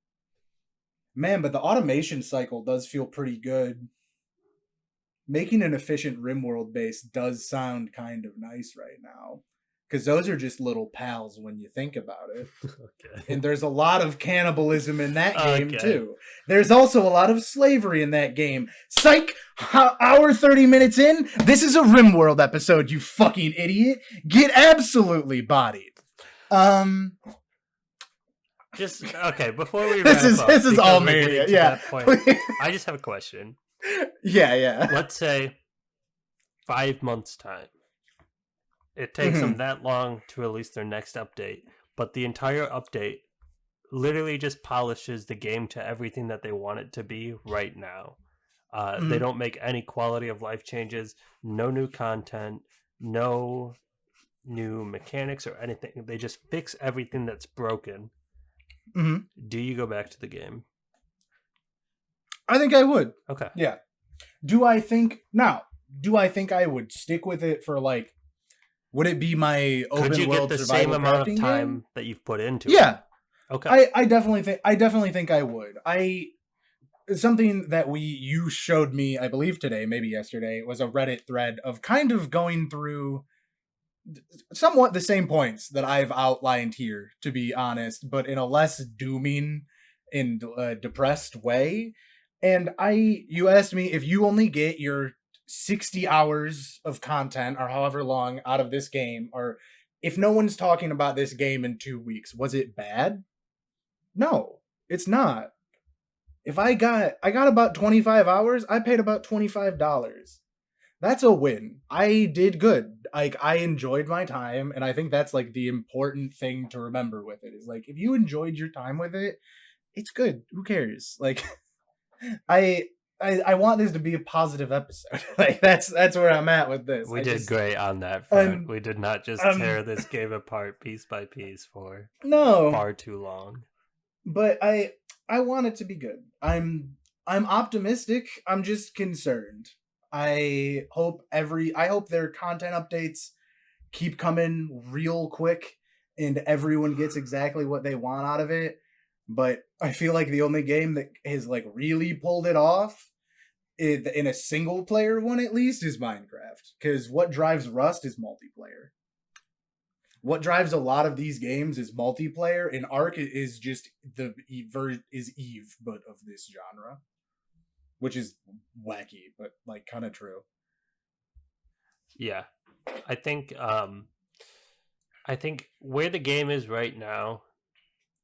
man, but the automation cycle does feel pretty good. Making an efficient RimWorld base does sound kind of nice right now. Because those are just little pals when you think about it. Okay. And there's a lot of cannibalism in that game, too. There's also a lot of slavery in that game. Psych! Hour 30 minutes in, this is a RimWorld episode, you fucking idiot. Get absolutely bodied. Just, okay, before we This is all mania, yeah. I just have a question. Yeah. Let's say 5 months' time. It takes them that long to release their next update, but the entire update literally just polishes the game to everything that they want it to be right now. They don't make any quality of life changes, no new content, no new mechanics or anything. They just fix everything that's broken. Do you go back to the game? I think I would. Okay. Yeah. Do I think I would stick with it for like, would it be my open world survival crafting game? Could you get the same amount of time that you've put into it? Yeah. Okay. I definitely think I would. Something that you showed me, I believe today, maybe yesterday, was a Reddit thread of kind of going through somewhat the same points that I've outlined here, to be honest, but in a less dooming and depressed way. And you asked me if you only get your 60 hours of content or however long out of this game, or if no one's talking about this game in 2 weeks, was it bad? No, it's not. If I got about 25 hours, I paid about $25. That's a win. I did good. Like, I enjoyed my time, and I think that's like the important thing to remember with it is like, if you enjoyed your time with it, it's good. Who cares? Like, I want this to be a positive episode. Like, that's where I'm at with this. We did great on that front. We did not just tear this game apart piece by piece for far too long. But I want it to be good. I'm optimistic. I'm just concerned. I hope their content updates keep coming real quick and everyone gets exactly what they want out of it. But I feel like the only game that has like really pulled it off in a single player one at least is Minecraft. Because what drives Rust is multiplayer. What drives a lot of these games is multiplayer, and Ark is just Eve, but of this genre, which is wacky, but like kind of true. Yeah, I think where the game is right now,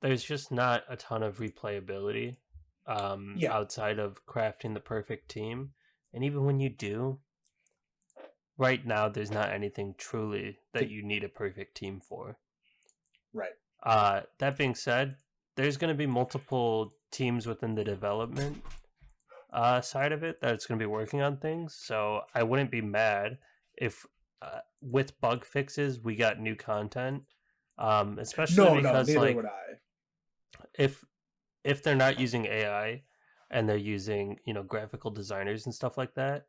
there's just not a ton of replayability outside of crafting the perfect team, and even when you do. Right now, there's not anything truly that you need a perfect team for. Right. That being said, there's going to be multiple teams within the development side of it that's going to be working on things. So I wouldn't be mad if with bug fixes we got new content. Especially because neither would I. If they're not using AI and they're using graphical designers and stuff like that.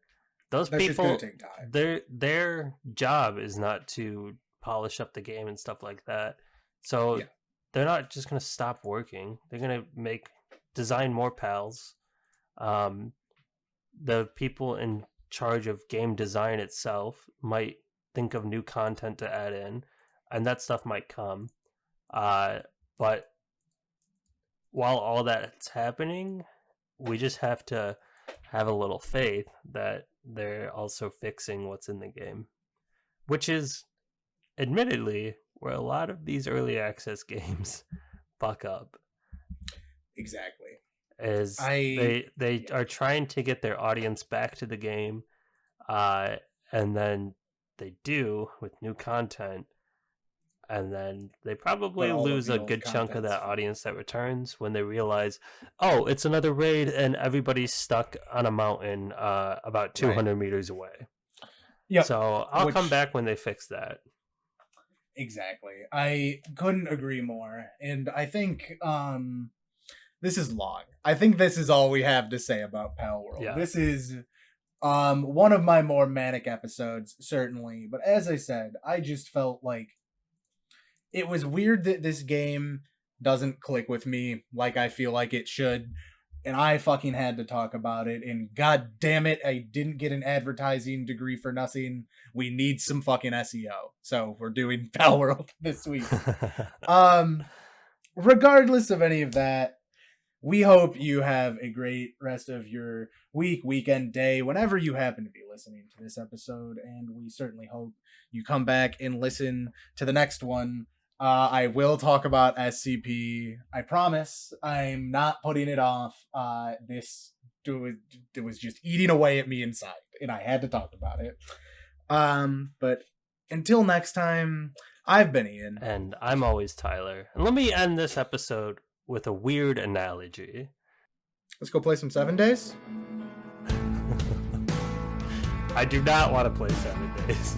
Those That's people, just gonna take time. their job is not to polish up the game and stuff like that. So they're not just going to stop working. They're going to design more pals. The people in charge of game design itself might think of new content to add in, and that stuff might come. But while all that's happening, we just have to have a little faith that they're also fixing what's in the game, which is admittedly where a lot of these early access games fuck up. Exactly. As they are trying to get their audience back to the game, and then they do with new content, and then they probably lose a good chunk of that audience that returns when they realize, oh, it's another raid and everybody's stuck on a mountain about 200 meters away. Yeah. So I'll come back when they fix that. Exactly. I couldn't agree more. And I think this is long. I think this is all we have to say about Palworld. Yeah. This is one of my more manic episodes, certainly. But as I said, I just felt like it was weird that this game doesn't click with me like I feel like it should. And I fucking had to talk about it. And god damn it, I didn't get an advertising degree for nothing. We need some fucking SEO. So we're doing Palworld this week. Regardless of any of that, we hope you have a great rest of your week, weekend, day, whenever you happen to be listening to this episode. And we certainly hope you come back and listen to the next one. I will talk about SCP. I promise. I'm not putting it off. This was just eating away at me inside, and I had to talk about it. But until next time, I've been Ian. And I'm always Tyler. And let me end this episode with a weird analogy. Let's go play some 7 Days. I do not want to play 7 Days.